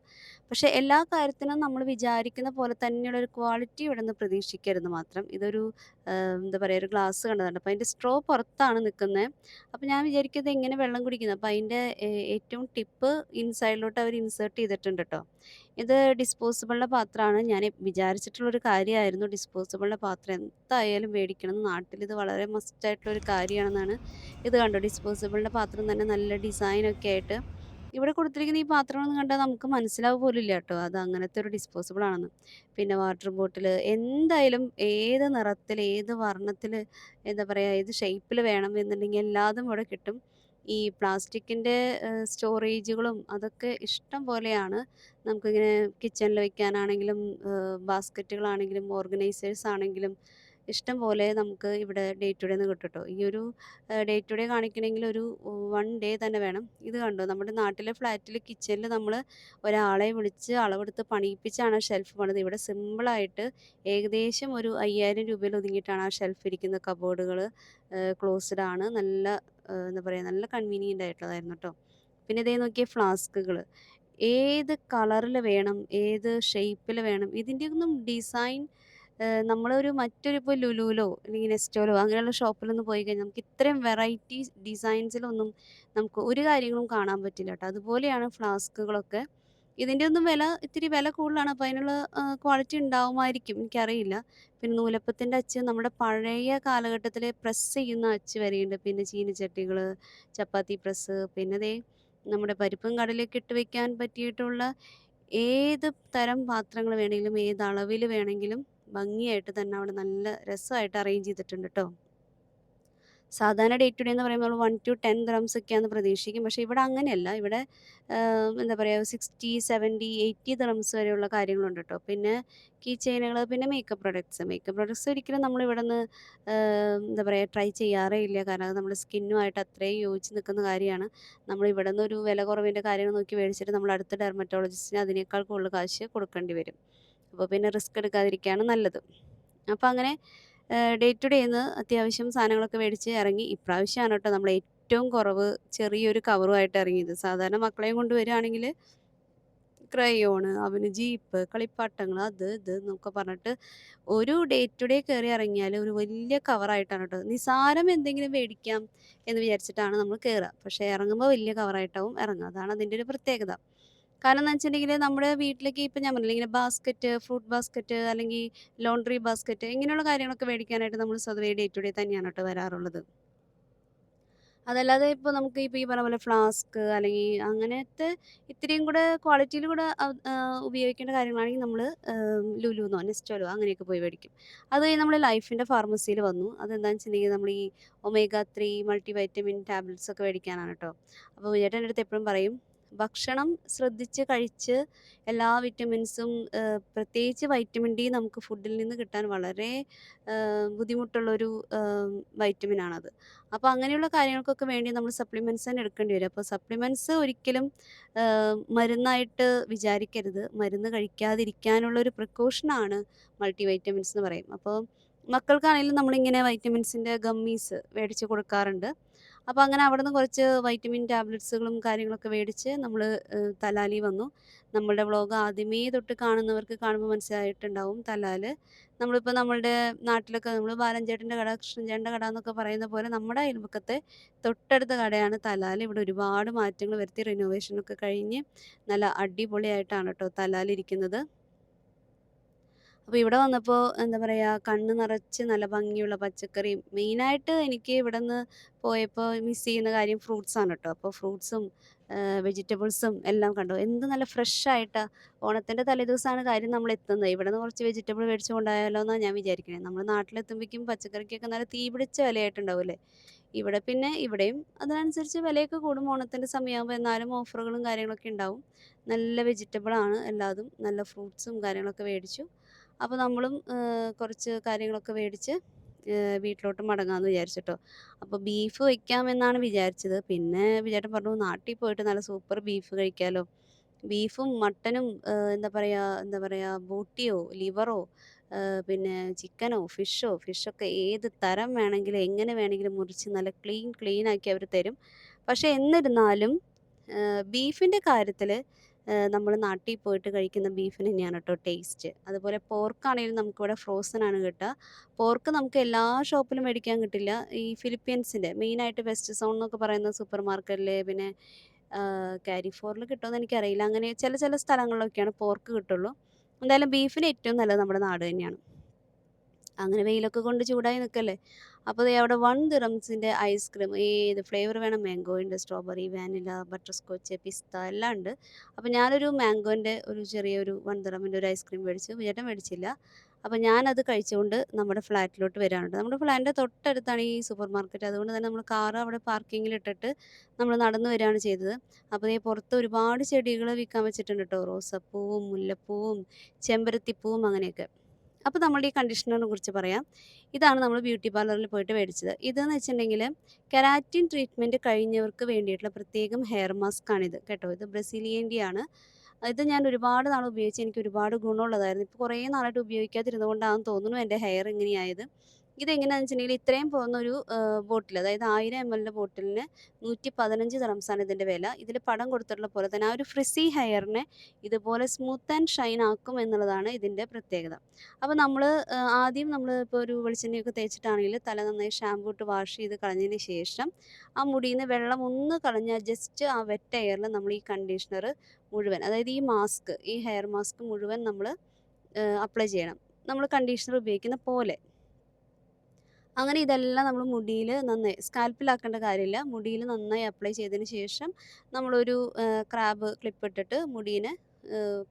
പക്ഷേ എല്ലാ കാര്യത്തിനും നമ്മൾ വിചാരിക്കുന്ന പോലെ തന്നെയുള്ള ഒരു ക്വാളിറ്റി ഇവിടുന്ന് പ്രതീക്ഷിക്കരുത് മാത്രം. ഇതൊരു എന്താ പറയുക ഒരു ഗ്ലാസ് കണ്ടതാണ്. അപ്പോൾ അതിൻ്റെ സ്ട്രോ പുറത്താണ് നിൽക്കുന്നത്. അപ്പോൾ ഞാൻ വിചാരിക്കും ഇതെങ്ങനെ വെള്ളം കുടിക്കുന്നത്. അപ്പോൾ അതിൻ്റെ ഏറ്റവും ടിപ്പ് ഇൻസൈഡിലോട്ട് അവർ ഇൻസേർട്ട് ചെയ്തിട്ടുണ്ട് ട്ടോ. ഇത് ഡിസ്പോസിബിളിൻ്റെ പാത്രമാണ്. ഞാൻ വിചാരിച്ചിട്ടുള്ളൊരു കാര്യമായിരുന്നു ഡിസ്പോസിബിളിൻ്റെ പാത്രം എന്തായാലും മേടിക്കണം. നാട്ടിലിത് വളരെ മസ്റ്റായിട്ടുള്ളൊരു കാര്യമാണെന്നാണ്. ഇത് കണ്ടോ ഡിസ്പോസിബിളിൻ്റെ പാത്രം തന്നെ നല്ല ഡിസൈനൊക്കെ ആയിട്ട്. ഇവിടെ കൊടുത്തിരിക്കുന്ന ഈ പാത്രങ്ങളൊന്നും കണ്ടാൽ നമുക്ക് മനസ്സിലാവുക പോലുമില്ല കേട്ടോ അത് അങ്ങനത്തെ ഒരു ഡിസ്പോസിബിൾ ആണെന്ന്. പിന്നെ വാട്ടർ ബോട്ടിൽ എന്തായാലും ഏത് നിറത്തിൽ ഏത് വർണ്ണത്തിൽ എന്താ പറയുക ഏത് ഷേപ്പിൽ വേണം എന്നുണ്ടെങ്കിൽ എല്ലാതും ഇവിടെ കിട്ടും. ഈ പ്ലാസ്റ്റിക്കിൻ്റെ സ്റ്റോറേജുകളും അതൊക്കെ ഇഷ്ടം പോലെയാണ്. നമുക്കിങ്ങനെ കിച്ചണിൽ വെക്കാനാണെങ്കിലും ബാസ്ക്കറ്റുകളാണെങ്കിലും ഓർഗനൈസേഴ്സ് ആണെങ്കിലും ഇഷ്ടം പോലെ നമുക്ക് ഇവിടെ ഡേ ടു ഡേന്ന് കിട്ടും ട്ടോ. ഈ ഒരു ഡേ ടു ഡേ കാണിക്കണമെങ്കിൽ ഒരു 1 ഡേ തന്നെ വേണം. ഇത് കണ്ടോ നമ്മുടെ നാട്ടിലെ ഫ്ലാറ്റിൽ കിച്ചണിൽ നമ്മൾ ഒരാളെ വിളിച്ച് അളവെടുത്ത് പണിയിപ്പിച്ചാണ് ഷെൽഫ് പണിത്. ഇവിടെ സിമ്പിളായിട്ട് ഏകദേശം ഒരു 5000 രൂപയിൽ ഒതുങ്ങിയിട്ടാണ് ആ ഷെൽഫ് ഇരിക്കുന്ന. കബോർഡുകൾ ക്ലോസ്ഡ് ആണ്. നല്ല എന്താ പറയുക നല്ല കൺവീനിയൻ്റ് ആയിട്ടുള്ളതായിരുന്നു ട്ടോ. പിന്നെ ദേ നോക്കിയേ ഫ്ലാസ്കുകൾ ഏത് കളറിൽ വേണം ഏത് ഷേപ്പിൽ വേണം ഇതിൻ്റെയൊന്നും ഡിസൈൻ നമ്മളൊരു മറ്റൊരു ഇപ്പോൾ ലുലുവിലോ അല്ലെങ്കിൽ നെസ്റ്റോയിലോ അങ്ങനെയുള്ള ഷോപ്പിലൊന്നും പോയി കഴിഞ്ഞാൽ നമുക്ക് ഇത്രയും വെറൈറ്റി ഡിസൈൻസിലൊന്നും നമുക്ക് ഒരു കാര്യങ്ങളും കാണാൻ പറ്റില്ല കേട്ടോ. അതുപോലെയാണ് ഫ്ലാസ്കുകളൊക്കെ. ഇതിൻ്റെ ഒന്നും വില ഇത്തിരി വില കൂടുതലാണ്. അപ്പോൾ അതിനുള്ള ക്വാളിറ്റി ഉണ്ടാവുമായിരിക്കും എനിക്കറിയില്ല. പിന്നെ നൂലപ്പത്തിൻ്റെ അച്ച് നമ്മുടെ പഴയ കാലഘട്ടത്തിൽ പ്രസ് ചെയ്യുന്ന അച്ച് വരെയുണ്ട്. പിന്നെ ചീനിച്ചട്ടികൾ ചപ്പാത്തി പ്രസ് പിന്നെ ദേ നമ്മുടെ പരിപ്പും കടലയൊക്കെ ഇട്ട് വെക്കാൻ പറ്റിയിട്ടുള്ള ഏത് തരം പാത്രങ്ങൾ വേണമെങ്കിലും ഏത് അളവിൽ വേണമെങ്കിലും ഭംഗിയായിട്ട് തന്നെ അവിടെ നല്ല രസമായിട്ട് അറേഞ്ച് ചെയ്തിട്ടുണ്ട് ട്ടോ. സാധാരണ ഡേ ടു ഡേ എന്ന് പറയുമ്പോൾ നമ്മൾ 1 to 10 ദിർഹംസ് ഒക്കെയാന്ന് പ്രതീക്ഷിക്കും. പക്ഷേ ഇവിടെ അങ്ങനെയല്ല. ഇവിടെ എന്താ പറയുക 60, 70, 80 ദിർഹംസ് വരെയുള്ള കാര്യങ്ങളുണ്ട് ട്ടോ. പിന്നെ കീ ചെയിനുകൾ പിന്നെ മേക്കപ്പ് പ്രൊഡക്ട്സ്. മേക്കപ്പ് പ്രൊഡക്ട്സ് ഒരിക്കലും നമ്മൾ ഇവിടുന്ന് എന്താ പറയുക ട്രൈ ചെയ്യാറേ ഇല്ല. കാരണം അത് നമ്മുടെ സ്കിന്നുമായിട്ട് അത്രയും യോജിച്ച് നിൽക്കുന്ന കാര്യമാണ്. നമ്മൾ ഇവിടുന്ന് ഒരു വില കുറവിൻ്റെ കാര്യങ്ങൾ നോക്കി മേടിച്ചിട്ട് നമ്മൾ അടുത്ത ഡെർമറ്റോളജിസ്റ്റിന് അതിനേക്കാൾ കൂടുതൽ കാശ് കൊടുക്കേണ്ടി വരും. അപ്പോൾ പിന്നെ റിസ്ക് എടുക്കാതിരിക്കുകയാണ് നല്ലത്. അപ്പോൾ അങ്ങനെ ഡേ ടു ഡേന്ന് അത്യാവശ്യം സാധനങ്ങളൊക്കെ മേടിച്ച് ഇറങ്ങി. ഇപ്രാവശ്യമാണ് കേട്ടോ നമ്മൾ ഏറ്റവും കുറവ് ചെറിയൊരു കവറുമായിട്ട് ഇറങ്ങിയത്. സാധാരണ മക്കളെയും കൊണ്ട് വരികയാണെങ്കിൽ ക്രയോണ് അവന് ജീപ്പ് കളിപ്പാട്ടങ്ങൾ അത് ഇത് എന്നൊക്കെ പറഞ്ഞിട്ട് ഒരു ഡേ ടു ഡേ കയറി ഇറങ്ങിയാൽ ഒരു വലിയ കവറായിട്ടാണ് കേട്ടോ. നിസാരം എന്തെങ്കിലും മേടിക്കാം എന്ന് വിചാരിച്ചിട്ടാണ് നമ്മൾ കയറുക. പക്ഷേ ഇറങ്ങുമ്പോൾ വലിയ കവറായിട്ടാവും ഇറങ്ങുക. അതാണ് അതിൻ്റെ ഒരു പ്രത്യേകത. കാരണം എന്ന് വെച്ചിട്ടുണ്ടെങ്കിൽ നമ്മുടെ വീട്ടിലേക്ക് ഇപ്പം ഞാൻ പറഞ്ഞില്ലേ ഇങ്ങനെ ബാസ്ക്കറ്റ് ഫ്രൂട്ട് ബാസ്ക്കറ്റ് അല്ലെങ്കിൽ ലോണ്ടറി ബാസ്ക്കറ്റ് ഇങ്ങനെയുള്ള കാര്യങ്ങളൊക്കെ മേടിക്കാനായിട്ട് നമ്മൾ സ്വതവേ ഡേ ടു ഡേ തന്നെയാണ് കേട്ടോ വരാറുള്ളത്. അതല്ലാതെ ഇപ്പോൾ നമുക്ക് ഇപ്പോൾ ഈ പറഞ്ഞ പോലെ ഫ്ലാസ്ക് അല്ലെങ്കിൽ അങ്ങനത്തെ ഇത്തിരിയും കൂടെ ക്വാളിറ്റിയിൽ കൂടെ ഉപയോഗിക്കേണ്ട കാര്യങ്ങളാണെങ്കിൽ നമ്മൾ ലുലുന്നോ നെസ്റ്റോലോ അങ്ങനെയൊക്കെ പോയി മേടിക്കും. അത് കഴിഞ്ഞ് നമ്മൾ ലൈഫിൻ്റെ ഫാർമസിയിൽ വന്നു. അതെന്താണെന്ന് വെച്ചിട്ടുണ്ടെങ്കിൽ നമ്മൾ ഈ ഒമേഗ 3 മൾട്ടി വൈറ്റമിൻ ടാബ്ലറ്റ്സ് ഒക്കെ മേടിക്കാനാണ് കേട്ടോ. അപ്പോൾ ചേട്ടൻ എൻ്റെ അടുത്ത് എപ്പോഴും പറയും, ഭക്ഷണം ശ്രദ്ധിച്ച് കഴിച്ച് എല്ലാ വിറ്റമിൻസും പ്രത്യേകിച്ച് വൈറ്റമിൻ ഡി നമുക്ക് ഫുഡിൽ നിന്ന് കിട്ടാൻ വളരെ ബുദ്ധിമുട്ടുള്ളൊരു വൈറ്റമിനാണത്. അപ്പോൾ അങ്ങനെയുള്ള കാര്യങ്ങൾക്കൊക്കെ വേണ്ടി നമ്മൾ സപ്ലിമെൻറ്റ്സ് തന്നെ എടുക്കേണ്ടി വരും. അപ്പോൾ സപ്ലിമെൻറ്റ്സ് ഒരിക്കലും മരുന്നായിട്ട് വിചാരിക്കരുത്. മരുന്ന് കഴിക്കാതിരിക്കാനുള്ള ഒരു പ്രിക്കോഷനാണ് മൾട്ടി വൈറ്റമിൻസ് എന്ന് പറയും. അപ്പോൾ മക്കൾക്കാണെങ്കിലും നമ്മളിങ്ങനെ വൈറ്റമിൻസിൻ്റെ ഗമ്മീസ് മേടിച്ച് കൊടുക്കാറുണ്ട്. അപ്പോൾ അങ്ങനെ അവിടുന്ന് കുറച്ച് വൈറ്റമിൻ ടാബ്ലറ്റ്സുകളും കാര്യങ്ങളൊക്കെ മേടിച്ച് നമ്മൾ തലാലി വന്നു. നമ്മളുടെ വ്ളോഗ് ആദ്യമേ തൊട്ട് കാണുന്നവർക്ക് കാണുമ്പോൾ മനസ്സിലായിട്ടുണ്ടാവും തലാൽ. നമ്മളിപ്പോൾ നമ്മളുടെ നാട്ടിലൊക്കെ നമ്മൾ ബാലൻ ചേട്ടൻ്റെ കട, കൃഷ്ണൻ ചേട്ടൻ്റെ കട എന്നൊക്കെ പറയുന്ന പോലെ നമ്മുടെ അയൽപക്കത്തെ തൊട്ടടുത്ത കടയാണ് തലാൽ. ഇവിടെ ഒരുപാട് മാറ്റങ്ങൾ വരുത്തി റിനോവേഷനൊക്കെ കഴിഞ്ഞ് നല്ല അടിപൊളിയായിട്ടാണ് കേട്ടോ തലാൽ ഇരിക്കുന്നത്. അപ്പോൾ ഇവിടെ വന്നപ്പോൾ എന്താ പറയുക, കണ്ണ് നിറച്ച് നല്ല ഭംഗിയുള്ള പച്ചക്കറിയും മെയിനായിട്ട് എനിക്ക് ഇവിടെ നിന്ന് പോയപ്പോൾ മിസ് ചെയ്യുന്ന കാര്യം ഫ്രൂട്ട്സാണ് കേട്ടോ. അപ്പോൾ ഫ്രൂട്ട്സും വെജിറ്റബിൾസും എല്ലാം കണ്ടു. എന്ത് നല്ല ഫ്രഷ് ആയിട്ടാണ്. ഓണത്തിൻ്റെ തലേദിവസമാണ് കാര്യം നമ്മൾ എത്തുന്നത്. ഇവിടെ നിന്ന് കുറച്ച് വെജിറ്റബിൾ മേടിച്ച് കൊണ്ടുപോയാലോ എന്നാണ് ഞാൻ വിചാരിക്കുന്നത്. നമ്മൾ നാട്ടിലെത്തുമ്പോഴേക്കും പച്ചക്കറിക്കൊക്കെ നല്ല തീ പിടിച്ച വിലയായിട്ടുണ്ടാവില്ലേ. ഇവിടെ പിന്നെ ഇവിടെയും അതിനനുസരിച്ച് വിലയൊക്കെ കൂടും ഓണത്തിൻ്റെ സമയമാകുമ്പോൾ. എന്നാലും ഓഫറുകളും കാര്യങ്ങളൊക്കെ ഉണ്ടാവും. നല്ല വെജിറ്റബിളാണ് എല്ലാതും. നല്ല ഫ്രൂട്ട്സും കാര്യങ്ങളൊക്കെ മേടിച്ചു. അപ്പോൾ നമ്മളും കുറച്ച് കാര്യങ്ങളൊക്കെ മേടിച്ച് വീട്ടിലോട്ട് മടങ്ങാമെന്ന് വിചാരിച്ചു. അപ്പോൾ ബീഫ് വയ്ക്കാമെന്നാണ് വിചാരിച്ചത്. പിന്നെ ചേട്ടൻ പറഞ്ഞു നാട്ടിൽ പോയിട്ട് നല്ല സൂപ്പർ ബീഫ് കഴിക്കാമല്ലോ. ബീഫും മട്ടനും എന്താ പറയുക ബോട്ടിയോ ലിവറോ പിന്നെ ചിക്കനോ ഫിഷൊക്കെ ഏത് തരം വേണമെങ്കിലും എങ്ങനെ വേണമെങ്കിലും മുറിച്ച് നല്ല ക്ലീൻ ആക്കി അവർ തരും. പക്ഷേ എന്നിരുന്നാലും ബീഫിൻ്റെ കാര്യത്തിൽ നമ്മൾ നാട്ടിൽ പോയിട്ട് കഴിക്കുന്ന ബീഫിന് തന്നെയാണ് കേട്ടോ ടേസ്റ്റ്. അതുപോലെ പോർക്കാണെങ്കിലും നമുക്കിവിടെ ഫ്രോസൺ ആണ് കിട്ടുക. പോർക്ക് നമുക്ക് എല്ലാ ഷോപ്പിലും മേടിക്കാൻ കിട്ടില്ല. ഈ ഫിലിപ്പീൻസിൻ്റെ മെയിനായിട്ട് വെസ്റ്റ് സോൺ എന്നൊക്കെ പറയുന്ന സൂപ്പർ മാർക്കറ്റിൽ, പിന്നെ കാരിഫോറിൽ കിട്ടുമെന്ന് എനിക്കറിയില്ല. അങ്ങനെ ചില ചില സ്ഥലങ്ങളിലൊക്കെയാണ് പോർക്ക് കിട്ടുള്ളൂ. എന്തായാലും ബീഫിന് ഏറ്റവും നല്ലത് നമ്മുടെ നാട് തന്നെയാണ്. അങ്ങനെ വെയിലൊക്കെ കൊണ്ട് ചൂടായി നിൽക്കല്ലേ. അപ്പോൾ ദേ അവിടെ 1 ദിറംസിൻ്റെ ഐസ്ക്രീം ഏത് ഫ്ലേവർ വേണം, മാംഗോയുണ്ട്, സ്ട്രോബെറി, വാനില, ബട്ടർ സ്കോച്ച്, പിസ്ത എല്ലാം ഉണ്ട്. അപ്പോൾ ഞാനൊരു മാംഗോൻ്റെ ഒരു ചെറിയൊരു 1 ദിറമിൻ്റെ ഒരു ഐസ്ക്രീം മേടിച്ചു. ചേട്ടൻ മേടിച്ചില്ല. അപ്പോൾ ഞാനത് കഴിച്ചുകൊണ്ട് നമ്മുടെ ഫ്ലാറ്റിലോട്ട് വരാനുണ്ട്. നമ്മുടെ ഫ്ലാറ്റിൻ്റെ തൊട്ടടുത്താണ് ഈ സൂപ്പർ മാർക്കറ്റ്. അതുകൊണ്ട് തന്നെ നമ്മൾ കാറ് അവിടെ പാർക്കിങ്ങിലിട്ടിട്ട് നമ്മൾ നടന്നു വരികയാണ് ചെയ്തത്. അപ്പോൾ ഈ പുറത്ത് ഒരുപാട് ചെടികൾ വിൽക്കാൻ വെച്ചിട്ടുണ്ട് കേട്ടോ. റോസാപ്പൂവും മുല്ലപ്പൂവും ചെമ്പരത്തിപ്പൂവും അങ്ങനെയൊക്കെ. അപ്പോൾ നമ്മളുടെ ഈ കണ്ടീഷണറിനെ കുറിച്ച് പറയാം. ഇതാണ് നമ്മൾ ബ്യൂട്ടി പാർലറിൽ പോയിട്ട് മേടിച്ചത്. ഇതെന്ന് വെച്ചിട്ടുണ്ടെങ്കിൽ കെരാറ്റിൻ ട്രീറ്റ്മെൻറ്റ് കഴിഞ്ഞവർക്ക് വേണ്ടിയിട്ടുള്ള പ്രത്യേകം ഹെയർ മാസ്ക് ആണിത് കേട്ടോ. ഇത് ബ്രസീലിയൻ്റെയാണ്. ഇത് ഞാൻ ഒരുപാട് നാൾ ഉപയോഗിച്ച് എനിക്ക് ഒരുപാട് ഗുണമുള്ളതായിരുന്നു. ഇപ്പോൾ കുറേ നാളായിട്ട് ഉപയോഗിക്കാതിരുന്നത് കൊണ്ടാണെന്ന് തോന്നുന്നു എൻ്റെ ഹെയർ ഇങ്ങനെയായത്. ഇതെങ്ങനെയാണെന്ന് വെച്ചിട്ടുണ്ടെങ്കിൽ ഇത്രയും പോകുന്ന ഒരു ബോട്ടിൽ, അതായത് 1000 ml ബോട്ടിലിന് 115 ദിറംസാണ് ഇതിൻ്റെ വില. ഇതിൽ പടം കൊടുത്തിട്ടുള്ള പോലെ തന്നെ ആ ഒരു ഫ്രിസി ഹെയറിനെ ഇതുപോലെ സ്മൂത്ത് ആൻഡ് ഷൈൻ ആക്കും എന്നുള്ളതാണ് ഇതിൻ്റെ പ്രത്യേകത. അപ്പോൾ നമ്മൾ ആദ്യം നമ്മൾ ഇപ്പോൾ ഒരു വെളിച്ചെണ്ണയൊക്കെ തേച്ചിട്ടാണെങ്കിൽ തല നന്നായി ഷാമ്പൂ ഇട്ട് വാഷ് ചെയ്ത് കളഞ്ഞതിന് ശേഷം ആ മുടിയിൽ നിന്ന് വെള്ളം ഒന്ന് കളഞ്ഞാൽ ജസ്റ്റ് ആ വെറ്റ് എയറിൽ നമ്മൾ ഈ കണ്ടീഷണർ മുഴുവൻ, അതായത് ഈ ഹെയർ മാസ്ക് മുഴുവൻ നമ്മൾ അപ്ലൈ ചെയ്യണം. നമ്മൾ കണ്ടീഷണർ ഉപയോഗിക്കുന്ന പോലെ. അങ്ങനെ ഇതെല്ലാം നമ്മൾ മുടിയിൽ നന്നായി സ്കാൽപ്പിലാക്കേണ്ട കാര്യമില്ല. മുടിയിൽ നന്നായി അപ്ലൈ ചെയ്തതിന് ശേഷം നമ്മളൊരു ക്രാബ് ക്ലിപ്പ് ഇട്ടിട്ട് മുടീനെ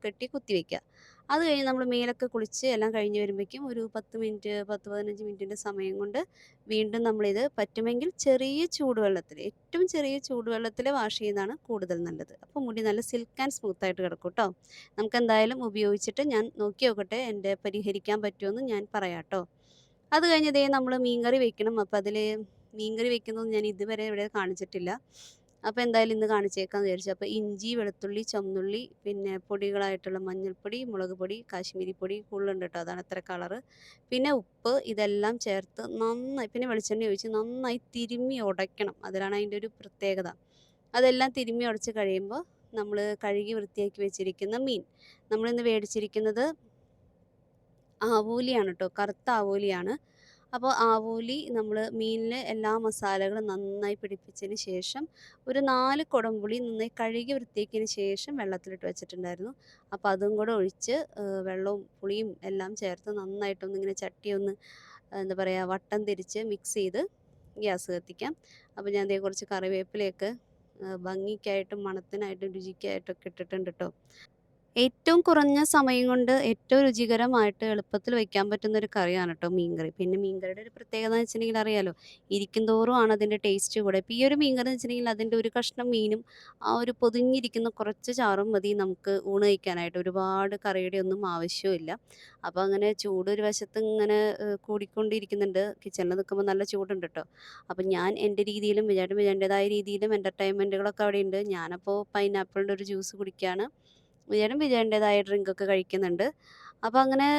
കെട്ടി കുത്തി വയ്ക്കുക. അത് കഴിഞ്ഞ് നമ്മൾ മേലൊക്കെ കുളിച്ച് എല്ലാം കഴിഞ്ഞ് വരുമ്പോഴേക്കും ഒരു 10 മിനിറ്റ് 10-15 മിനിറ്റിൻ്റെ സമയം കൊണ്ട് വീണ്ടും നമ്മളിത് പറ്റുമെങ്കിൽ ചെറിയ ചൂടുവെള്ളത്തിൽ, ഏറ്റവും ചെറിയ ചൂടുവെള്ളത്തിൽ വാഷ് ചെയ്യുന്നതാണ് കൂടുതൽ നല്ലത്. അപ്പോൾ മുടി നല്ല സിൽക്ക് ആൻഡ് സ്മൂത്തായിട്ട് കിടക്കും കേട്ടോ. നമുക്കെന്തായാലും ഉപയോഗിച്ചിട്ട് ഞാൻ നോക്കി നോക്കട്ടെ എൻ്റെ പരിഹരിക്കാൻ പറ്റുമെന്ന് ഞാൻ പറയാം കേട്ടോ. അത് കഴിഞ്ഞ് ദേ നമ്മൾ മീൻകറി വെക്കണം. അപ്പോൾ അതിൽ മീൻകറി വെക്കുന്നത് ഞാൻ ഇതുവരെ ഇവിടെ കാണിച്ചിട്ടില്ല. അപ്പോൾ എന്തായാലും ഇന്ന് കാണിച്ചേക്കാമെന്ന് വിചാരിച്ചു. അപ്പോൾ ഇഞ്ചി, വെളുത്തുള്ളി, ചുവന്നുള്ളി, പിന്നെ പൊടികളായിട്ടുള്ള മഞ്ഞൾപ്പൊടി, മുളക് പൊടി, കാശ്മീരി പൊടി കൂടുതലുണ്ട് കേട്ടോ, അതാണ് അത്ര കളറ്. പിന്നെ ഉപ്പ്, ഇതെല്ലാം ചേർത്ത് നന്നായി, പിന്നെ വെളിച്ചെണ്ണ ഒഴിച്ച് നന്നായി തിരുമ്മി ഉടയ്ക്കണം. അതിലാണ് അതിൻ്റെ ഒരു പ്രത്യേകത. അതെല്ലാം തിരുമ്മി ഉടച്ച് കഴിയുമ്പോൾ നമ്മൾ കഴുകി വൃത്തിയാക്കി വെച്ചിരിക്കുന്ന മീൻ, നമ്മളിന്ന് മേടിച്ചിരിക്കുന്നത് ആവോലിയാണ് കേട്ടോ, കറുത്ത ആവോലിയാണ്. അപ്പോൾ ആവോലി നമ്മൾ മീനിൽ എല്ലാ മസാലകളും നന്നായി പിടിപ്പിച്ചതിന് ശേഷം ഒരു 4 കുടംപുളി നന്നായി കഴുകി വൃത്തിയാക്കിയതിന് ശേഷം വെള്ളത്തിലിട്ട് വെച്ചിട്ടുണ്ടായിരുന്നു. അപ്പോൾ അതും കൂടെ ഒഴിച്ച് വെള്ളവും പുളിയും എല്ലാം ചേർത്ത് നന്നായിട്ടൊന്നിങ്ങനെ ചട്ടി ഒന്ന് എന്താ പറയുക വട്ടം തിരിച്ച് മിക്സ് ചെയ്ത് ഗ്യാസ് കത്തിക്കാം. അപ്പോൾ ഞാൻ ദേ കുറച്ച് കറിവേപ്പിലയൊക്കെ ഭംഗിക്കായിട്ടും മണത്തിനായിട്ടും രുചിക്കായിട്ടൊക്കെ ഇട്ടിട്ടുണ്ട് കേട്ടോ. ഏറ്റവും കുറഞ്ഞ സമയം കൊണ്ട് ഏറ്റവും രുചികരമായിട്ട് എളുപ്പത്തിൽ വെക്കാൻ പറ്റുന്ന ഒരു കറിയാണ് കേട്ടോ മീൻകറി. പിന്നെ മീൻകറിയുടെ ഒരു പ്രത്യേകത എന്ന് വെച്ചിട്ടുണ്ടെങ്കിൽ അറിയാലോ, ഇരിക്കും തോറും ആണ് അതിൻ്റെ ടേസ്റ്റ് കൂടെ. ഇപ്പോൾ ഈ ഒരു മീൻകറി എന്ന് വെച്ചിട്ടുണ്ടെങ്കിൽ അതിൻ്റെ ഒരു കഷ്ണം മീനും ആ ഒരു പൊതിഞ്ഞിരിക്കുന്ന കുറച്ച് ചാറും മതി നമുക്ക് ഊണ് കഴിക്കാനായിട്ട്. ഒരുപാട് കറിയുടെ ഒന്നും ആവശ്യമില്ല. അപ്പോൾ അങ്ങനെ ചൂട് ഒരു വശത്ത് ഇങ്ങനെ കൂടിക്കൊണ്ടിരിക്കുന്നുണ്ട്. കിച്ചണിൽ നിൽക്കുമ്പോൾ നല്ല ചൂടുണ്ട് കേട്ടോ. അപ്പം ഞാൻ എൻ്റെ രീതിയിലും വിജയേട്ടൻ്റെതായ രീതിയിലും എൻ്റർടൈൻമെൻറ്റുകളൊക്കെ അവിടെയുണ്ട്. ഞാനപ്പോൾ പൈനാപ്പിളിൻ്റെ ഒരു ജ്യൂസ് കുടിക്കുകയാണ്. വിജയൻ്റേതായ ഡ്രിങ്കൊക്കെ കഴിക്കുന്നുണ്ട്. അപ്പോൾ അങ്ങനെ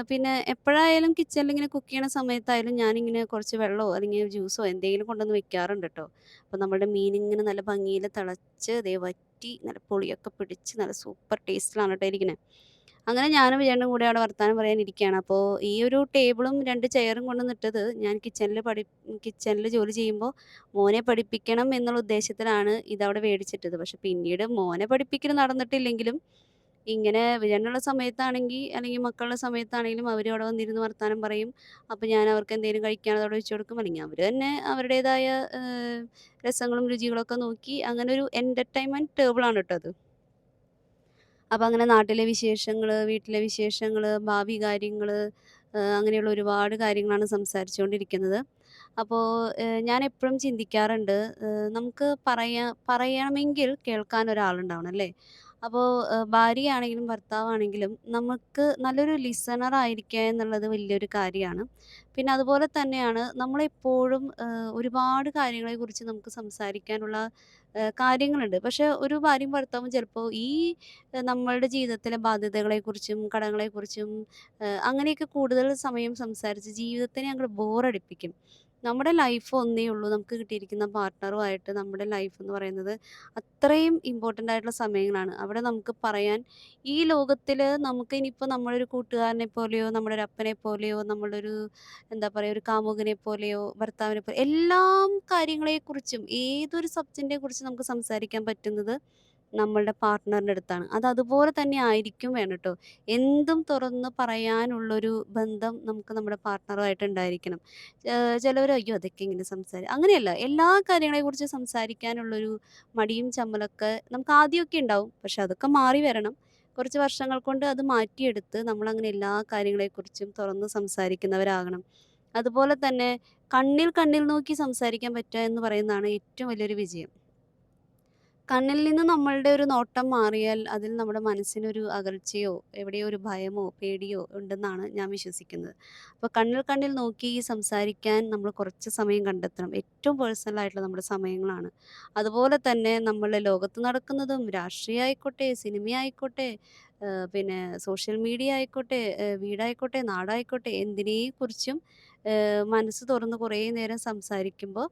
പിന്നെ എപ്പോഴായാലും കിച്ചണിൽ ഇങ്ങനെ കുക്ക് ചെയ്യണ സമയത്തായാലും ഞാനിങ്ങനെ കുറച്ച് വെള്ളമോ അല്ലെങ്കിൽ ജ്യൂസോ എന്തെങ്കിലും കൊണ്ടുവന്ന് വെക്കാറുണ്ട് കേട്ടോ. അപ്പോൾ നമ്മുടെ മീനിങ്ങനെ നല്ല ഭംഗിയിൽ തിളച്ച് ദേ വറ്റി നല്ല പുളിയൊക്കെ പിടിച്ച് നല്ല സൂപ്പർ ടേസ്റ്റിലാണ് കേട്ടോ ഇരിക്കുന്നത്. അങ്ങനെ ഞാനും വിജയേട്ടനും കൂടെ അവിടെ വർത്താനം പറയാനിരിക്കുകയാണ്. അപ്പോൾ ഈ ഒരു ടേബിളും 2 ചെയറും കൊണ്ടുവന്നിട്ടത് ഞാൻ കിച്ചണിൽ ജോലി ചെയ്യുമ്പോൾ മോനെ പഠിപ്പിക്കണം എന്നുള്ള ഉദ്ദേശത്തിലാണ് ഇതവിടെ മേടിച്ചിട്ടത്. പക്ഷെ പിന്നീട് മോനെ പഠിപ്പിക്കൽ നടന്നിട്ടില്ലെങ്കിലും ഇങ്ങനെ വിജയനുള്ള സമയത്താണെങ്കിൽ അല്ലെങ്കിൽ മക്കളുടെ സമയത്താണെങ്കിലും അവർ അവിടെ വന്നിരുന്ന് വർത്താനം പറയും. അപ്പോൾ ഞാൻ അവർക്ക് എന്തെങ്കിലും കഴിക്കാനുള്ളത് അവിടെ വെച്ച് കൊടുക്കും. അല്ലെങ്കിൽ അവർ തന്നെ അവരുടേതായ രസങ്ങളും രുചികളൊക്കെ നോക്കി അങ്ങനെ ഒരു എൻ്റർടൈൻമെൻറ്റ് ടേബിളാണ് കേട്ടോ അത്. അപ്പോൾ അങ്ങനെ നാട്ടിലെ വിശേഷങ്ങൾ, വീട്ടിലെ വിശേഷങ്ങൾ, ഭാവി കാര്യങ്ങൾ, അങ്ങനെയുള്ള ഒരുപാട് കാര്യങ്ങളാണ് സംസാരിച്ചുകൊണ്ടിരിക്കുന്നത്. അപ്പോൾ ഞാനെപ്പോഴും ചിന്തിക്കാറുണ്ട്, നമുക്ക് പറയണമെങ്കിൽ കേൾക്കാൻ ഒരാളുണ്ടാവണം അല്ലേ? അപ്പോൾ ഭാര്യയാണെങ്കിലും ഭർത്താവാണെങ്കിലും നമുക്ക് നല്ലൊരു ലിസണർ ആയിരിക്കുക എന്നുള്ളത് വലിയൊരു കാര്യമാണ്. പിന്നെ അതുപോലെ തന്നെയാണ് നമ്മളെപ്പോഴും ഒരുപാട് കാര്യങ്ങളെക്കുറിച്ച് നമുക്ക് സംസാരിക്കാനുള്ള കാര്യങ്ങളുണ്ട്. പക്ഷേ ഒരു ഭാര്യയും ഭർത്താവും ചിലപ്പോൾ ഈ നമ്മളുടെ ജീവിതത്തിലെ ബാധ്യതകളെക്കുറിച്ചും കടങ്ങളെക്കുറിച്ചും അങ്ങനെയൊക്കെ കൂടുതൽ സമയം സംസാരിച്ച് ജീവിതത്തിനെ അങ്ങട് ബോറടിപ്പിക്കും. നമ്മുടെ ലൈഫ് ഒന്നേ ഉള്ളൂ. നമുക്ക് കിട്ടിയിരിക്കുന്ന പാർട്ട്ണറുമായിട്ട് നമ്മുടെ ലൈഫ് എന്ന് പറയുന്നത് അത്രയും ഇമ്പോർട്ടൻ്റ് ആയിട്ടുള്ള സമയങ്ങളാണ്. അവിടെ നമുക്ക് പറയാൻ ഈ ലോകത്തിൽ നമുക്ക് ഇനിയിപ്പോൾ നമ്മളൊരു കൂട്ടുകാരനെ പോലെയോ നമ്മുടെ ഒരു അപ്പനെ പോലെയോ നമ്മുടെ ഒരു എന്താ പറയുക ഒരു കാമുകനെ പോലെയോ ഭർത്താവിനെ പോലെ എല്ലാം കാര്യങ്ങളെക്കുറിച്ചും ഏതൊരു സബ്ജക്റ്റിനെ കുറിച്ച് നമുക്ക് സംസാരിക്കാൻ പറ്റുന്നത് നമ്മളുടെ പാർട്ട്ണറിൻ്റെ അടുത്താണ്. അത് അതുപോലെ തന്നെ ആയിരിക്കും വേണം കേട്ടോ. എന്തും തുറന്ന് പറയാനുള്ളൊരു ബന്ധം നമുക്ക് നമ്മുടെ പാർട്ട്ണറുമായിട്ട് ഉണ്ടായിരിക്കണം. ചിലവർ അയ്യോ അതൊക്കെ ഇങ്ങനെ അങ്ങനെയല്ല. എല്ലാ കാര്യങ്ങളെക്കുറിച്ച് സംസാരിക്കാനുള്ളൊരു മടിയും ചമ്മലൊക്കെ നമുക്ക് ആദ്യമൊക്കെ ഉണ്ടാവും. പക്ഷെ അതൊക്കെ മാറി വരണം. കുറച്ച് വർഷങ്ങൾ കൊണ്ട് അത് മാറ്റിയെടുത്ത് നമ്മളങ്ങനെ എല്ലാ കാര്യങ്ങളെക്കുറിച്ചും തുറന്ന് സംസാരിക്കുന്നവരാകണം. അതുപോലെ തന്നെ കണ്ണിൽ കണ്ണിൽ നോക്കി സംസാരിക്കാൻ പറ്റുക എന്ന് പറയുന്നതാണ് ഏറ്റവും വലിയൊരു വിജയം. കണ്ണിൽ നിന്ന് നമ്മളുടെ ഒരു നോട്ടം മാറിയാൽ അതിൽ നമ്മുടെ മനസ്സിനൊരു അകൽച്ചയോ എവിടെയോ ഒരു ഭയമോ പേടിയോ ഉണ്ടെന്നാണ് ഞാൻ വിശ്വസിക്കുന്നത്. അപ്പോൾ കണ്ണിൽ കണ്ണിൽ നോക്കി സംസാരിക്കാൻ നമ്മൾ കുറച്ച് സമയം കണ്ടെത്തണം. ഏറ്റവും പേഴ്സണൽ ആയിട്ടുള്ള നമ്മുടെ സമയങ്ങളാണ്. അതുപോലെ തന്നെ നമ്മളുടെ ലോകത്ത് നടക്കുന്നതും രാഷ്ട്രീയം ആയിക്കോട്ടെ, സിനിമ ആയിക്കോട്ടെ, പിന്നെ സോഷ്യൽ മീഡിയ ആയിക്കോട്ടെ, വീടായിക്കോട്ടെ, നാടായിക്കോട്ടെ എന്തിനേക്കുറിച്ചും മനസ്സ് തുറന്ന് കുറേ നേരം സംസാരിക്കുമ്പോൾ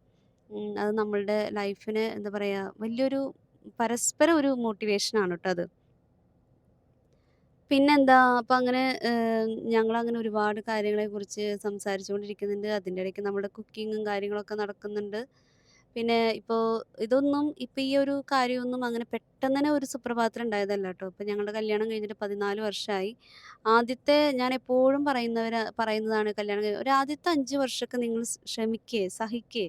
അത് നമ്മളുടെ ലൈഫിന് എന്താ പറയുക വലിയൊരു പരസ്പരം ഒരു മോട്ടിവേഷനാണ് ട്ടോ അത്. പിന്നെന്താ അപ്പം അങ്ങനെ ഞങ്ങളങ്ങനെ ഒരുപാട് കാര്യങ്ങളെക്കുറിച്ച് സംസാരിച്ചുകൊണ്ടിരിക്കുന്നുണ്ട്. അതിൻ്റെ ഇടയ്ക്ക് നമ്മുടെ കുക്കിങ്ങും കാര്യങ്ങളൊക്കെ നടക്കുന്നുണ്ട്. പിന്നെ ഇപ്പം ഈ ഒരു കാര്യമൊന്നും അങ്ങനെ പെട്ടെന്നന്നെ ഒരു സുപ്രഭാതത്തിൽ ഉണ്ടായതല്ല ട്ടോ. ഇപ്പം ഞങ്ങളുടെ കല്യാണം കഴിഞ്ഞിട്ട് 14 വർഷമായി. ഞാൻ എപ്പോഴും പറയുന്നതാണ് കല്യാണം ഒരു ആദ്യത്തെ 5 വർഷമൊക്കെ നിങ്ങൾ ക്ഷമിക്കേ, സഹിക്കേ.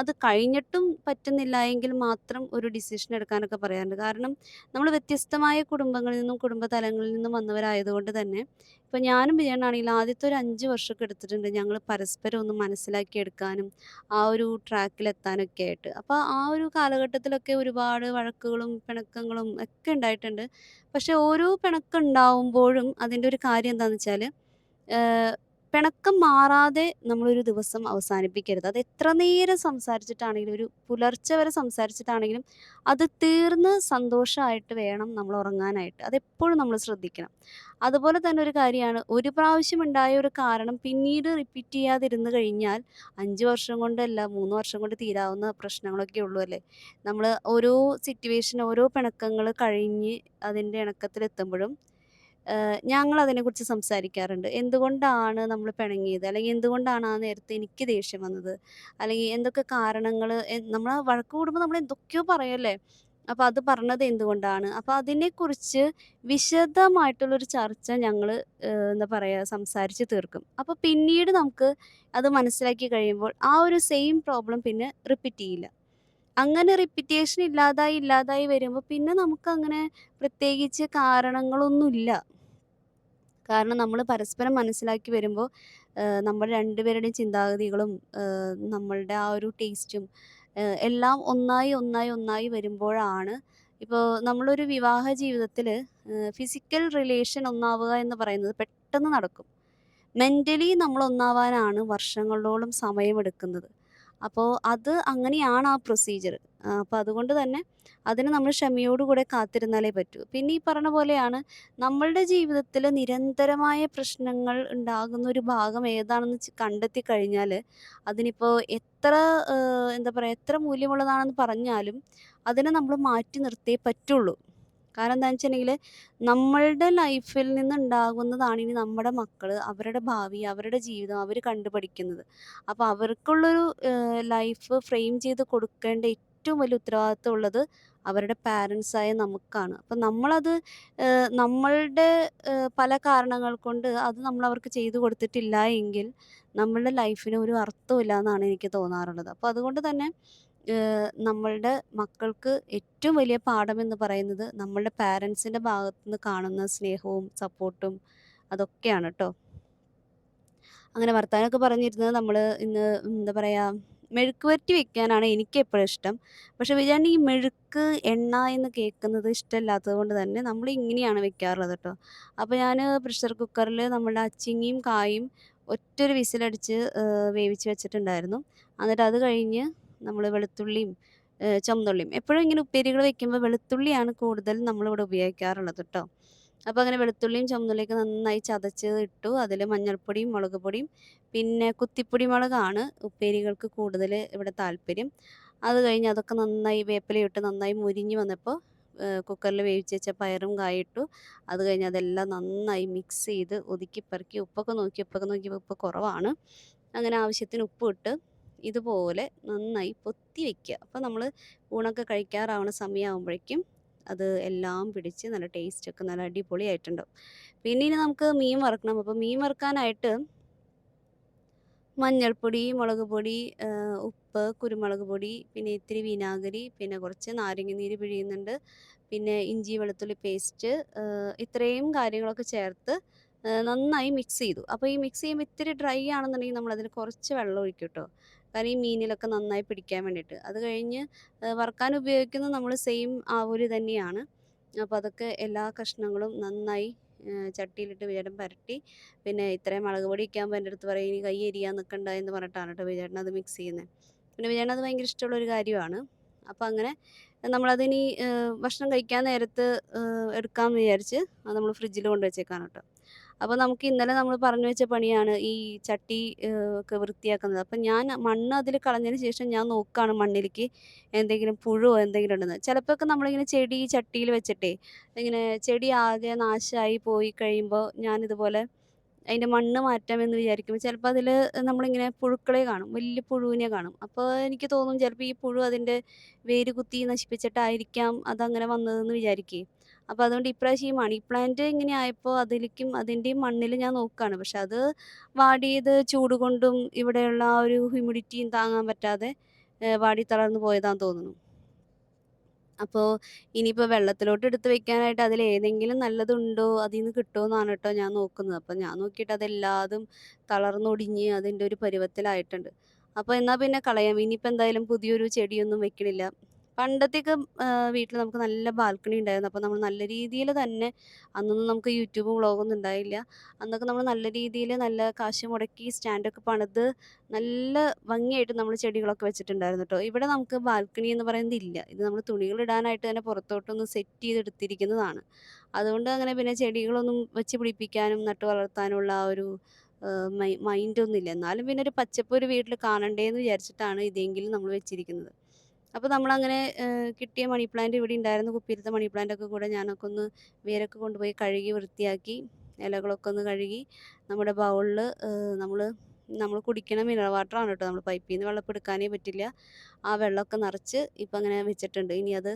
അത് കഴിഞ്ഞിട്ടും പറ്റുന്നില്ല എങ്കിൽ മാത്രം ഒരു ഡിസിഷൻ എടുക്കാനൊക്കെ പറയാറുണ്ട്. കാരണം നമ്മൾ വ്യത്യസ്തമായ കുടുംബങ്ങളിൽ നിന്നും കുടുംബതലങ്ങളിൽ നിന്നും വന്നവരായതുകൊണ്ട് തന്നെ ഇപ്പം ഞാനും വിജയനാണെങ്കിലും ആദ്യത്തെ ഒരു 5 വർഷമൊക്കെ എടുത്തിട്ടുണ്ട് ഞങ്ങൾ പരസ്പരം ഒന്ന് മനസ്സിലാക്കിയെടുക്കാനും ആ ഒരു ട്രാക്കിലെത്താനൊക്കെ ആയിട്ട്. അപ്പോൾ ആ ഒരു കാലഘട്ടത്തിലൊക്കെ ഒരുപാട് വഴക്കുകളും പിണക്കങ്ങളും ഒക്കെ ഉണ്ടായിട്ടുണ്ട്. പക്ഷെ ഓരോ പിണക്കം ഉണ്ടാവുമ്പോഴും അതിൻ്റെ ഒരു കാര്യം എന്താണെന്ന് വെച്ചാൽ ഏഹ് പിണക്കം മാറാതെ നമ്മളൊരു ദിവസം അവസാനിപ്പിക്കരുത്. അത് എത്ര നേരം സംസാരിച്ചിട്ടാണെങ്കിലും ഒരു പുലർച്ചെ വരെ സംസാരിച്ചിട്ടാണെങ്കിലും അത് തീർന്ന് സന്തോഷമായിട്ട് വേണം നമ്മൾ ഉറങ്ങാനായിട്ട്. അതെപ്പോഴും നമ്മൾ ശ്രദ്ധിക്കണം. അതുപോലെ തന്നെ ഒരു കാര്യമാണ് ഒരു പ്രാവശ്യം ഉണ്ടായ ഒരു കാരണം പിന്നീട് റിപ്പീറ്റ് ചെയ്യാതിരുന്ന് കഴിഞ്ഞാൽ 5 വർഷം കൊണ്ടല്ല 3 വർഷം കൊണ്ട് തീരാവുന്ന പ്രശ്നങ്ങളൊക്കെ ഉള്ളൂ അല്ലേ. നമ്മൾ ഓരോ സിറ്റുവേഷൻ ഓരോ പിണക്കങ്ങൾ കഴിഞ്ഞ് അതിൻ്റെ ഇണക്കത്തിലെത്തുമ്പോഴും ഞങ്ങളതിനെക്കുറിച്ച് സംസാരിക്കാറുണ്ട്. എന്തുകൊണ്ടാണ് നമ്മൾ പിണങ്ങിയത്? അല്ലെങ്കിൽ എന്തുകൊണ്ടാണ് ആ നേരത്ത് എനിക്ക് ദേഷ്യം വന്നത്? അല്ലെങ്കിൽ എന്തൊക്കെ കാരണങ്ങൾ നമ്മൾ വഴക്ക് കൂടുമ്പോൾ നമ്മൾ എന്തൊക്കെയോ പറയല്ലേ? അപ്പോൾ അത് പറഞ്ഞത് എന്തുകൊണ്ടാണ്? അപ്പോൾ അതിനെക്കുറിച്ച് വിശദമായിട്ടുള്ളൊരു ചർച്ച ഞങ്ങള് എന്താ പറയുക സംസാരിച്ച് തീർക്കും. അപ്പോൾ പിന്നീട് നമുക്ക് അത് മനസ്സിലാക്കി കഴിയുമ്പോൾ ആ ഒരു സെയിം പ്രോബ്ലം പിന്നെ റിപ്പീറ്റ് ചെയ്യില്ല. അങ്ങനെ റിപ്പിറ്റേഷൻ ഇല്ലാതായി, ഇല്ലാതായി വരുമ്പോൾ പിന്നെ നമുക്കങ്ങനെ പ്രത്യേകിച്ച് കാരണങ്ങളൊന്നുമില്ല. കാരണം നമ്മൾ പരസ്പരം മനസ്സിലാക്കി വരുമ്പോൾ നമ്മുടെ രണ്ടുപേരുടെയും ചിന്താഗതികളും നമ്മളുടെ ആ ഒരു ടേസ്റ്റും എല്ലാം ഒന്നായി, ഒന്നായി, ഒന്നായി വരുമ്പോഴാണ് ഇപ്പോൾ നമ്മളൊരു വിവാഹ ജീവിതത്തിൽ ഫിസിക്കൽ റിലേഷൻ ഒന്നാവുക എന്ന് പറയുന്നത് പെട്ടെന്ന് നടക്കും. മെന്റലി നമ്മൾ ഒന്നാവാനാണ് വർഷങ്ങളോളം സമയമെടുക്കുന്നത്. അപ്പോൾ അത് അങ്ങനെയാണ് ആ പ്രൊസീജിയർ. അപ്പോൾ അതുകൊണ്ട് തന്നെ അതിന് നമ്മൾ ക്ഷമയോടുകൂടെ കാത്തിരുന്നാലേ പറ്റൂ. പിന്നെ ഈ പറഞ്ഞ പോലെയാണ് നമ്മളുടെ ജീവിതത്തിൽ നിരന്തരമായ പ്രശ്നങ്ങൾ ഉണ്ടാകുന്ന ഒരു ഭാഗം ഏതാണെന്ന് കണ്ടെത്തി കഴിഞ്ഞാൽ അതിനിപ്പോൾ എത്ര എന്താ പറയുക എത്ര മൂല്യമുള്ളതാണെന്ന് പറഞ്ഞാലും അതിനെ നമ്മൾ മാറ്റി നിർത്തിയേ പറ്റുള്ളൂ. കാരണം എന്താണെന്ന് വെച്ചിട്ടുണ്ടെങ്കിൽ നമ്മളുടെ ലൈഫിൽ നിന്നുണ്ടാകുന്നതാണ് ഇനി നമ്മുടെ മക്കൾ, അവരുടെ ഭാവി, അവരുടെ ജീവിതം അവർ കണ്ടുപഠിക്കുന്നത്. അപ്പോൾ അവർക്കുള്ളൊരു ലൈഫ് ഫ്രെയിം ചെയ്ത് കൊടുക്കേണ്ട ഏറ്റവും വലിയ ഉത്തരവാദിത്വം ഉള്ളത് അവരുടെ പാരൻസായ നമുക്കാണ്. അപ്പം നമ്മളത് നമ്മളുടെ പല കാരണങ്ങൾ കൊണ്ട് അത് നമ്മൾ അവർക്ക് ചെയ്തു കൊടുത്തിട്ടില്ല എങ്കിൽ നമ്മളുടെ ലൈഫിന് ഒരു അർത്ഥമില്ല എന്നാണ് എനിക്ക് തോന്നാറുള്ളത്. അപ്പോൾ അതുകൊണ്ട് തന്നെ നമ്മളുടെ മക്കൾക്ക് ഏറ്റവും വലിയ പാഠമെന്ന് പറയുന്നത് നമ്മളുടെ പാരൻസിൻ്റെ ഭാഗത്തുനിന്ന് കാണുന്ന സ്നേഹവും സപ്പോർട്ടും അതൊക്കെയാണ് ട്ടോ. അങ്ങനെ വർത്താനമൊക്കെ പറഞ്ഞിരുന്നത് നമ്മൾ ഇന്ന് എന്താ പറയുക മെഴുക്ക് പുരട്ടി വെക്കാനാണ് എനിക്ക് എപ്പോഴും ഇഷ്ടം. പക്ഷെ വിചാരണ ഈ മെഴുക്ക് എണ്ണ എന്ന് കേൾക്കുന്നത് ഇഷ്ടമല്ലാത്തത് കൊണ്ട് തന്നെ നമ്മൾ ഇങ്ങനെയാണ് വെക്കാറുള്ളത് കേട്ടോ. അപ്പോൾ ഞാൻ പ്രഷർ കുക്കറിൽ നമ്മുടെ അച്ചിങ്ങയും കായും ഒറ്റൊരു വിസിലടിച്ച് വേവിച്ച് വെച്ചിട്ടുണ്ടായിരുന്നു. എന്നിട്ട് അത് കഴിഞ്ഞ് നമ്മൾ വെളുത്തുള്ളിയും ചുമന്നുള്ളിയും എപ്പോഴും ഇങ്ങനെ ഉപ്പേരികൾ വെക്കുമ്പോൾ വെളുത്തുള്ളിയാണ് കൂടുതൽ നമ്മളിവിടെ ഉപയോഗിക്കാറുള്ളത് കേട്ടോ. അപ്പോൾ അങ്ങനെ വെളുത്തുള്ളിയും ചുമന്നുള്ളിയൊക്കെ നന്നായി ചതച്ച് ഇട്ടു. അതിൽ മഞ്ഞൾപ്പൊടിയും മുളക് പൊടിയും പിന്നെ കുത്തിപ്പൊടി മുളകാണ് ഉപ്പേരികൾക്ക് കൂടുതൽ ഇവിടെ താല്പര്യം. അത് കഴിഞ്ഞ് അതൊക്കെ നന്നായി വേപ്പിലയിട്ട് നന്നായി മുരിഞ്ഞ് വന്നപ്പോൾ കുക്കറിൽ വേവിച്ച് വെച്ച പയറും കായും ഇട്ടു. അത് കഴിഞ്ഞ് അതെല്ലാം നന്നായി മിക്സ് ചെയ്ത് ഒതുക്കിപ്പെറുക്കി ഉപ്പൊക്കെ നോക്കിയപ്പോൾ ഉപ്പ് കുറവാണ്. അങ്ങനെ ആവശ്യത്തിന് ഉപ്പും ഇട്ട് ഇതുപോലെ നന്നായി പൊത്തി വെക്കുക. അപ്പോൾ നമ്മൾ ഊണൊക്കെ കഴിക്കാറാവണ സമയമാകുമ്പോഴേക്കും അത് എല്ലാം പിടിച്ച് നല്ല ടേസ്റ്റൊക്കെ നല്ല അടിപൊളിയായിട്ടുണ്ടാവും. പിന്നെ ഇനി നമുക്ക് മീൻ വറുക്കണം. അപ്പോൾ മീൻ വറുക്കാനായിട്ട് മഞ്ഞൾപ്പൊടി, മുളക് പൊടി, ഉപ്പ്, കുരുമുളക് പൊടി, പിന്നെ ഇത്തിരി വിനാഗിരി, പിന്നെ കുറച്ച് നാരങ്ങാനീര് പിഴിയുന്നുണ്ട്, പിന്നെ ഇഞ്ചി വെളുത്തുള്ളി പേസ്റ്റ്, ഇത്രയും കാര്യങ്ങളൊക്കെ ചേർത്ത് നന്നായി മിക്സ് ചെയ്തു. അപ്പോൾ ഈ മിക്സ് ചെയ്യുമ്പോൾ ഇത്തിരി ഡ്രൈ ആണെന്നുണ്ടെങ്കിൽ നമ്മളതിൽ കുറച്ച് വെള്ളം ഒഴിക്കും കേട്ടോ. കാരണം ഈ മീനിലൊക്കെ നന്നായി പിടിക്കാൻ വേണ്ടിയിട്ട്. അത് കഴിഞ്ഞ് വറുക്കാൻ ഉപയോഗിക്കുന്നത് നമ്മൾ സെയിം ആവൂര് തന്നെയാണ്. അപ്പോൾ അതൊക്കെ എല്ലാ കഷ്ണങ്ങളും നന്നായി ചട്ടിയിലിട്ട് വിചാരം പരട്ടി പിന്നെ ഇത്രയും മുളക് പൊടി ഒക്കെയാകുമ്പോൾ എൻ്റെ അടുത്ത് പറയും ഇനി കൈ എരിയാൻ നിൽക്കണ്ട എന്ന് പറഞ്ഞിട്ടാണ് കേട്ടോ വിചാരണ അത് മിക്സ് ചെയ്യുന്നത്. പിന്നെ വിചാരണ അത് ഭയങ്കര ഇഷ്ടമുള്ളൊരു കാര്യമാണ്. അപ്പോൾ അങ്ങനെ നമ്മളതിനി ഭക്ഷണം കഴിക്കാൻ നേരത്ത് എടുക്കാമെന്ന് വിചാരിച്ച് അത് നമ്മൾ ഫ്രിഡ്ജിൽ കൊണ്ട് വെച്ചേക്കാണ് കേട്ടോ. അപ്പോൾ നമുക്ക് ഇന്നലെ നമ്മൾ പറഞ്ഞു വെച്ച പണിയാണ് ഈ ചട്ടി ഒക്കെ വൃത്തിയാക്കുന്നത്. അപ്പം ഞാൻ മണ്ണ് അതിൽ കളഞ്ഞതിന് ശേഷം ഞാൻ നോക്കുകയാണ് മണ്ണിലേക്ക് എന്തെങ്കിലും പുഴുവോ എന്തെങ്കിലും ഉണ്ടെന്ന്. ചിലപ്പോഴൊക്കെ നമ്മളിങ്ങനെ ചെടി ചട്ടിയിൽ വെച്ചിട്ടേ ഇങ്ങനെ ചെടി ആകെ നാശമായി പോയി കഴിയുമ്പോൾ ഞാനിതുപോലെ അതിൻ്റെ മണ്ണ് മാറ്റാമെന്ന് വിചാരിക്കുമ്പോൾ ചിലപ്പോൾ അതിൽ നമ്മളിങ്ങനെ പുഴുക്കളെ കാണും, വലിയ പുഴുവിനെ കാണും. അപ്പോൾ എനിക്ക് തോന്നും ചിലപ്പോൾ ഈ പുഴു അതിൻ്റെ വേര് കുത്തി നശിപ്പിച്ചിട്ടായിരിക്കാം അതങ്ങനെ വന്നതെന്ന് വിചാരിക്കുകയും. അപ്പോൾ അതുകൊണ്ട് ഇപ്രാവശ്യം ഈ മണി പ്ലാന്റ് ഇങ്ങനെ ആയപ്പോൾ അതിലേക്കും അതിൻ്റെയും മണ്ണിൽ ഞാൻ നോക്കുകയാണ്. പക്ഷെ അത് വാടിയത് ചൂട് കൊണ്ടും ഇവിടെയുള്ള ആ ഒരു ഹ്യൂമിഡിറ്റിയും താങ്ങാൻ പറ്റാതെ വാടി തളർന്നു പോയതാന്ന് തോന്നുന്നു. അപ്പോൾ ഇനിയിപ്പോൾ വെള്ളത്തിലോട്ട് എടുത്ത് വെക്കാനായിട്ട് അതിലേതെങ്കിലും നല്ലതുണ്ടോ അതിൽ നിന്ന് കിട്ടുമോ എന്നാണ് കേട്ടോ ഞാൻ നോക്കുന്നത്. അപ്പോൾ ഞാൻ നോക്കിയിട്ട് അതെല്ലാതും തളർന്നൊടിഞ്ഞ് അതിൻ്റെ ഒരു പരുവത്തിലായിട്ടുണ്ട്. അപ്പോൾ എന്നാൽ പിന്നെ കളയാം. ഇനിയിപ്പോൾ എന്തായാലും പുതിയൊരു ചെടിയൊന്നും വെക്കണില്ല. പണ്ടത്തെയൊക്കെ വീട്ടിൽ നമുക്ക് നല്ല ബാൽക്കണി ഉണ്ടായിരുന്നു. അപ്പോൾ നമ്മൾ നല്ല രീതിയിൽ തന്നെ അന്നൊന്നും നമുക്ക് യൂട്യൂബും വ്ളോഗൊന്നും ഉണ്ടായില്ല. അന്നൊക്കെ നമ്മൾ നല്ല രീതിയിൽ നല്ല കാശ് മുടക്കി സ്റ്റാൻഡൊക്കെ പണിത് നല്ല ഭംഗിയായിട്ട് നമ്മൾ ചെടികളൊക്കെ വെച്ചിട്ടുണ്ടായിരുന്നു കേട്ടോ. ഇവിടെ നമുക്ക് ബാൽക്കണി എന്ന് പറയുന്നത് ഇല്ല. ഇത് നമ്മൾ തുണികൾ ഇടാനായിട്ട് തന്നെ പുറത്തോട്ടൊന്ന് സെറ്റ് ചെയ്തെടുത്തിരിക്കുന്നതാണ്. അതുകൊണ്ട് അങ്ങനെ പിന്നെ ചെടികളൊന്നും വെച്ച് പിടിപ്പിക്കാനും നട്ടു വളർത്താനുള്ള ആ ഒരു മൈൻഡൊന്നും ഇല്ല. എന്നാലും പിന്നെ ഒരു പച്ചപ്പ് ഒരു വീട്ടിൽ കാണണ്ടേ എന്ന് വിചാരിച്ചിട്ടാണ് ഇതെങ്കിലും നമ്മൾ വെച്ചിരിക്കുന്നത്. അപ്പോൾ നമ്മളങ്ങനെ കിട്ടിയ മണി പ്ലാന്റ് ഇവിടെ ഉണ്ടായിരുന്ന കുപ്പിയിലത്തെ മണി പ്ലാന്റൊക്കെ കൂടെ ഞാനൊക്കെ ഒന്ന് വേരൊക്കെ കൊണ്ടുപോയി കഴുകി വൃത്തിയാക്കി ഇലകളൊക്കെ ഒന്ന് കഴുകി നമ്മുടെ ബൗളിൽ നമ്മൾ നമ്മൾ കുടിക്കണ മിനറൽ വാട്ടറാണ് കേട്ടോ. നമ്മൾ പൈപ്പിൽ നിന്ന് വെള്ളം ഇപ്പോൾ എടുക്കാനേ പറ്റില്ല. ആ വെള്ളമൊക്കെ നിറച്ച് ഇപ്പം അങ്ങനെ വെച്ചിട്ടുണ്ട്. ഇനി അത്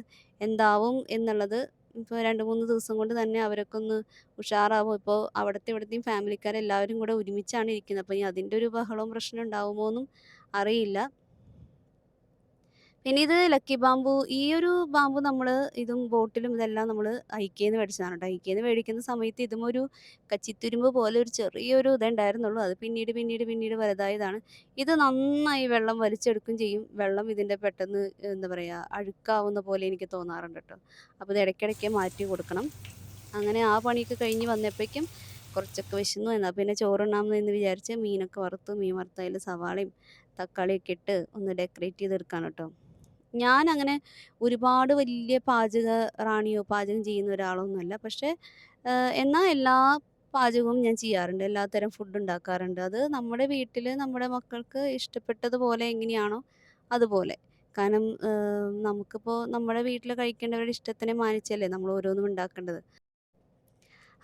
എന്താവും എന്നുള്ളത് ഇപ്പോൾ 2-3 ദിവസം കൊണ്ട് തന്നെ അവരൊക്കെ ഒന്ന് ഉഷാറാവും. ഇപ്പോൾ അവിടുത്തെ ഇവിടുത്തെയും ഫാമിലിക്കാരെല്ലാവരും കൂടെ ഒരുമിച്ചാണ് ഇരിക്കുന്നത്. അപ്പോൾ ഇനി അതിൻ്റെ ഒരു ബഹളവും പ്രശ്നം ഉണ്ടാവുമോ എന്നും അറിയില്ല. പിന്നെ ഇത് ലക്കി ബാമ്പു. ഈ ഒരു ബാമ്പു നമ്മൾ ഇതും ബോട്ടിലും ഇതെല്ലാം നമ്മൾ ഐക്കേന്ന് മേടിച്ചതാണ് കേട്ടോ. ഐക്കേന്ന് മേടിക്കുന്ന സമയത്ത് ഇതും ഒരു കച്ചിത്തുരുമ്പ് പോലെ ഒരു ചെറിയൊരു ഇതുണ്ടായിരുന്നുള്ളൂ. അത് പിന്നീട് വലുതായതാണ്. ഇത് നന്നായി വെള്ളം വലിച്ചെടുക്കും ചെയ്യും. വെള്ളം ഇതിൻ്റെ പെട്ടെന്ന് എന്താ പറയുക അഴുക്കാവുന്ന പോലെ എനിക്ക് തോന്നാറുണ്ട് കേട്ടോ. അപ്പോൾ ഇത് ഇടയ്ക്കിടയ്ക്ക് മാറ്റി കൊടുക്കണം. അങ്ങനെ ആ പണിയൊക്കെ കഴിഞ്ഞ് വന്നപ്പോഴേക്കും കുറച്ചൊക്കെ വിശന്നു. എന്നാൽ പിന്നെ ചോറുണ്ണാമെന്ന് വിചാരിച്ച് മീനൊക്കെ വറുത്തു. മീൻ വറുത്തതിൽ സവാളയും തക്കാളിയൊക്കെ ഇട്ട് ഒന്ന് ഡെക്കറേറ്റ് ചെയ്തെടുക്കാണ് കേട്ടോ. ഞാനങ്ങനെ ഒരുപാട് വലിയ റാണിയോ പാചകം ചെയ്യുന്ന ഒരാളൊന്നുമല്ല. പക്ഷേ എന്നാൽ എല്ലാ പാചകവും ഞാൻ ചെയ്യാറുണ്ട്. എല്ലാത്തരം ഫുഡ് ഉണ്ടാക്കാറുണ്ട്. അത് നമ്മുടെ വീട്ടിൽ നമ്മുടെ മക്കൾക്ക് ഇഷ്ടപ്പെട്ടതുപോലെ എങ്ങനെയാണോ അതുപോലെ. കാരണം നമുക്കിപ്പോൾ നമ്മുടെ വീട്ടിൽ കഴിക്കേണ്ടവരുടെ ഇഷ്ടത്തിനെ മാനിച്ചല്ലേ നമ്മൾ ഓരോന്നും ഉണ്ടാക്കേണ്ടത്.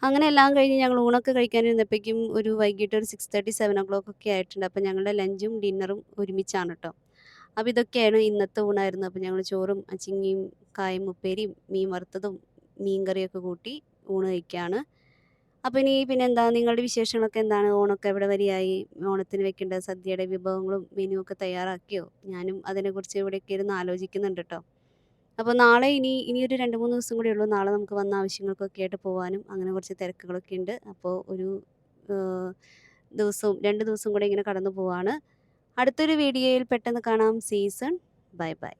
അങ്ങനെ എല്ലാം കഴിഞ്ഞ് ഞങ്ങൾ ഊണൊക്കെ കഴിക്കാനിരുന്നപ്പോഴേക്കും ഒരു വൈകിട്ട് ഒരു 6:30, 7 ഒക്കെ ആയിട്ടുണ്ട്. അപ്പോൾ ഞങ്ങളുടെ ലഞ്ചും ഡിന്നറും ഒരുമിച്ചാണ് കേട്ടോ. അപ്പോൾ ഇതൊക്കെയാണ് ഇന്നത്തെ ഊണായിരുന്നു. അപ്പോൾ ഞങ്ങൾ ചോറും അച്ചിങ്ങയും കായും ഉപ്പേരിയും മീൻ വറുത്തതും മീൻ കറിയൊക്കെ കൂട്ടി ഊണ് കഴിക്കുകയാണ്. അപ്പോൾ ഇനി പിന്നെന്താ നിങ്ങളുടെ വിശേഷങ്ങളൊക്കെ എന്താണ്? ഓണമൊക്കെ എവിടെ വരെയായി? ഓണത്തിന് വെക്കേണ്ട സദ്യയുടെ വിഭവങ്ങളും മെനു ഒക്കെ തയ്യാറാക്കിയോ? ഞാനും അതിനെക്കുറിച്ച് ഇവിടെയൊക്കെ ഇരുന്ന് ആലോചിക്കുന്നുണ്ട് കേട്ടോ. അപ്പോൾ നാളെ ഇനിയൊരു 2-3 ദിവസം കൂടെ ഉള്ളൂ. നാളെ നമുക്ക് വന്ന ആവശ്യങ്ങൾക്കൊക്കെ ആയിട്ട് പോകാനും അങ്ങനെ കുറച്ച് തിരക്കുകളൊക്കെ ഉണ്ട്. അപ്പോൾ ഒരു ഏഹ്, ദിവസവും 2 ദിവസം കൂടെ ഇങ്ങനെ കടന്നു പോവാണ്. അടുത്തൊരു വീഡിയോയിൽ പെട്ടെന്ന് കാണാം. See you soon. Bye by.